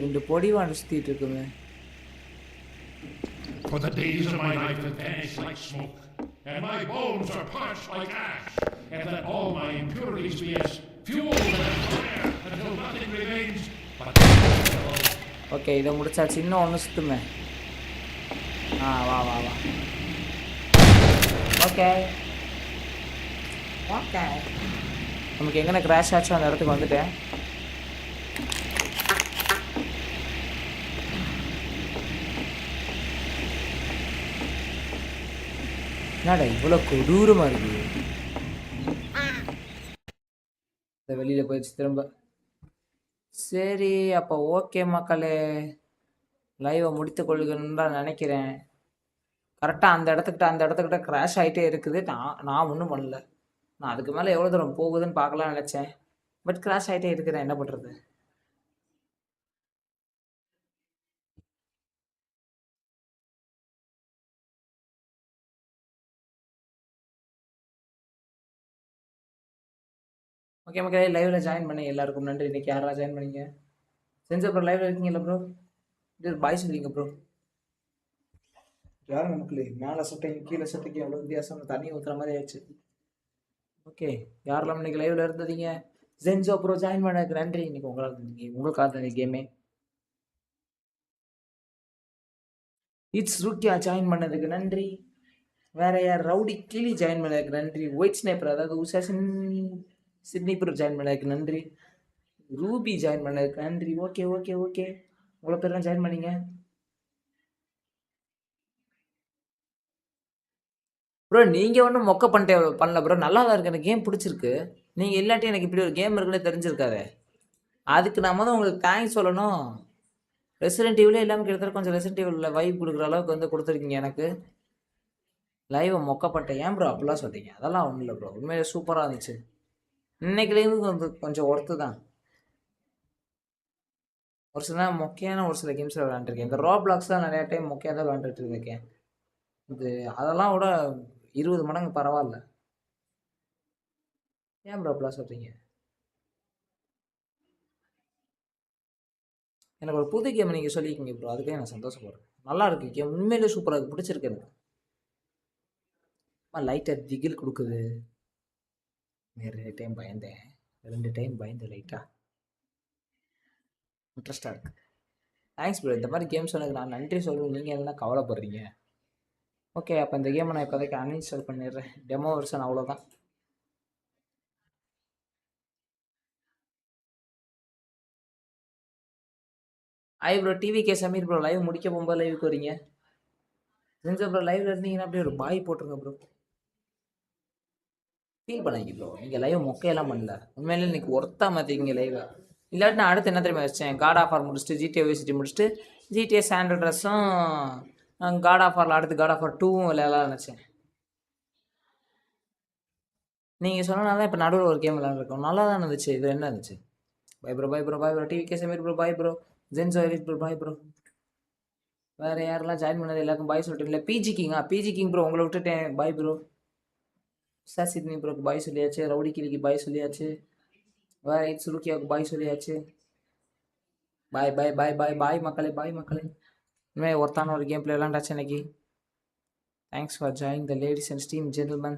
ரெண்டு பொடி வாண்டு சுத்திட்டு இருக்குங்க. For the days of my life have vanished like smoke, and my bones are parched like ash, and let all my impurities be as fuel and fire until nothing remains but. Okay, இதை முடிச்சாச்சு. இன்னும் ஒன்று சுத்துமே. வா வா வா okay okay. நமக்கு எங்கே crash ஆச்சோ அந்த இடத்துக்கு வந்துட்டேன். என்னடா இவ்வளோ கொடூரமாக இருக்குது. இந்த வெளியில் போயிடுச்சு திரும்ப. சரி, அப்போ ஓகே மக்களே, லைவை முடித்து கொள்ளுங்கன்னு தான் நினைக்கிறேன். கரெக்டாக அந்த இடத்துக்கிட்ட கிராஷ் ஆகிட்டே இருக்குது. நான் ஒன்றும் பண்ணல. நான் அதுக்கு மேலே எவ்வளோ தூரம் போகுதுன்னு பார்க்கலாம்னு நினச்சேன். பட் கிராஷ் ஆகிட்டே இருக்குதேன், என்ன பண்ணுறது? ஓகே மக்களே, லைவில் ஜாயின் பண்ணி எல்லாருக்கும் நன்றி. இன்றைக்கி யாரெல்லாம் ஜாயின் பண்ணீங்க? செஞ்ச ப்ரோ லைவில் இருக்கீங்களா ப்ரோ? இது பாய் சொல்லிங்க ப்ரோ. யாரும் மக்களே, மேலே சட்டைக்கு கீழே சட்டைக்கு எவ்வளோ வித்தியாசம், தண்ணி ஊற்றுற மாதிரி ஆயிடுச்சு. ஓகே, யாரெல்லாம் இன்றைக்கி லைவில் இருந்ததீங்க ஜென்சோ ப்ரோ ஜாயின் பண்ணதுக்கு நன்றி. இன்னைக்கு உங்களுக்காக தான் இந்த கேமே. இட்ஸ் ருக்கியா ஜாயின் பண்ணதுக்கு நன்றி. வேற யார்? ரவுடி கிளி ஜாயின் பண்ணதுக்கு நன்றி. ஒயிட் ஸ்னைப்பர் அதாவது உஷாசன் சிட்னி ப்ரோ ஜாயின் பண்ணதுக்கு நன்றி. ரூபி ஜாயின் பண்ணதுக்கு நன்றி. ஓகே ஓகே ஓகே, இவ்வளோ பேர்லாம் ஜாயின் பண்ணீங்க. ப்ரோ நீங்கள் ஒன்றும் மொக்க பண்ணல ப்ரோ, நல்லா தான் இருக்கு. எனக்கு கேம் பிடிச்சிருக்கு. நீங்கள் இல்லாட்டி எனக்கு இப்படி ஒரு கேம் இருக்குன்னு தெரிஞ்சிருக்காது. அதுக்கு நான் தான் உங்களுக்கு தேங்க்ஸ் சொல்லணும். ரெசிடென்ட் ஈவிலே இல்லாமல் கிட்டத்தட்ட கொஞ்சம் ரெசிடென்ட் ஈவில் வைப் கொடுக்குற அளவுக்கு வந்து கொடுத்துருக்கீங்க எனக்கு. லைவை மொக்கப்பட்டேன். ஏன் ப்ரோ அப்படிலாம் சொல்கிறீங்க? அதெல்லாம் ஒன்றும் இல்லை ப்ரோ, உண்மையிலே சூப்பராக இருந்துச்சு. இன்னைக்குலேருந்து வந்து கொஞ்சம் ஒர்த்து தான். ஒரு சில மொக்கையான ஒரு சில கேம்ஸில் விளாண்டுருக்கேன். இந்த ரோப்ளாக்ஸ் தான் நிறையா டைம் மொக்கையாக தான் விளாண்டுட்டு இருக்கேன். இது அதெல்லாம் விட 20 மடங்கு பரவாயில்ல. ஏன் ப்ரோ அப்படிலாம் சொல்கிறீங்க? எனக்கு ஒரு புது கேம் நீங்கள் சொல்லியிருக்கீங்க ப்ரோ, அதுக்கே நான் சந்தோஷப்படுறேன். நல்லா இருக்கு கேம், உண்மையிலே சூப்பராக இருக்குது, பிடிச்சிருக்கு எனக்கு. லைட்டாக திகில் கொடுக்குது. வேறு டைம் பயந்தேன், 2 டைம் பயந்தேன் லைட்டாக. இன்ட்ரெஸ்டாக இருக்குது. தேங்க்ஸ் ப்ரோ, இந்த மாதிரி கேம்ஸ் எனக்கு நான் நன்றி சொல்லுவேன். நீங்கள் எதுனா கவலைப்படுறீங்க. ஓகே, அப்போ இந்த கேமை நான் இப்போதைக்கு அன்இன்ஸ்டால் பண்ணிடுறேன். டெமோ வெர்ஷன் அவ்வளோதான். ஐ bro TVK Sameer bro live முடிக்க போகும்போது லைவுக்கு வரீங்க. செஞ்ச ப்ரோ லைவ்ல இருந்தீங்கன்னா அப்படியே ஒரு பாய் போட்டுருங்க ப்ரோ. ஃபீல் பண்ணாங்க ப்ரோ, நீங்கள் லைவ் மொக்கையெல்லாம் பண்ணல. உண்மையிலே இன்னைக்கு ஒர்த்தாக மாற்றிக்கிங்க லைவை. இல்லாட்டி நான் அடுத்து என்ன தெரியுமா வச்சேன்? காட் ஆஃப் வார் முடிச்சுட்டு ஜிடிஏ விசிட்டி முடிச்சுட்டு ஜிடிஏ சாண்டல் ட்ரெஸ்ஸும் காட் ஆஃப் வாரில் அடுத்து காட் ஆஃப் வார் 2வும் விளையாடலாம் நினச்சேன். நீங்கள் சொன்னனால தான் இப்போ நடுவில் ஒரு கேம் விளையாண்டுருக்கோம். நல்லா தான் இருந்துச்சு. இது என்ன இருந்துச்சு? Bye bro TVK Sameer bro bye bro. ஜென்சோ எலிட் ப்ரோ பாய் ப்ரோ. வேறு யாரெல்லாம் ஜாயின் பண்ணது எல்லாருக்கும் பாய் சொல்லிட்டீங்களா? பிஜி கிங் ப்ரோ உங்களை விட்டுட்டேன், பாய் ப்ரோ. சிட்னி ப்ரோக்கு பாய் சொல்லியாச்சு. ரவுடி கிளிக்கு பாய் சொல்லியாச்சு. வேறு இட்ஸ் ருக்கியாவுக்கு பாய் சொல்லியாச்சு. பாய் மக்களே, பாய் மக்களே. இனிமேல் ஒருத்தான ஒரு கேம் பிளே விளாண்டாச்சு இன்னைக்கு. Thanks for join the ladies and steam gentleman.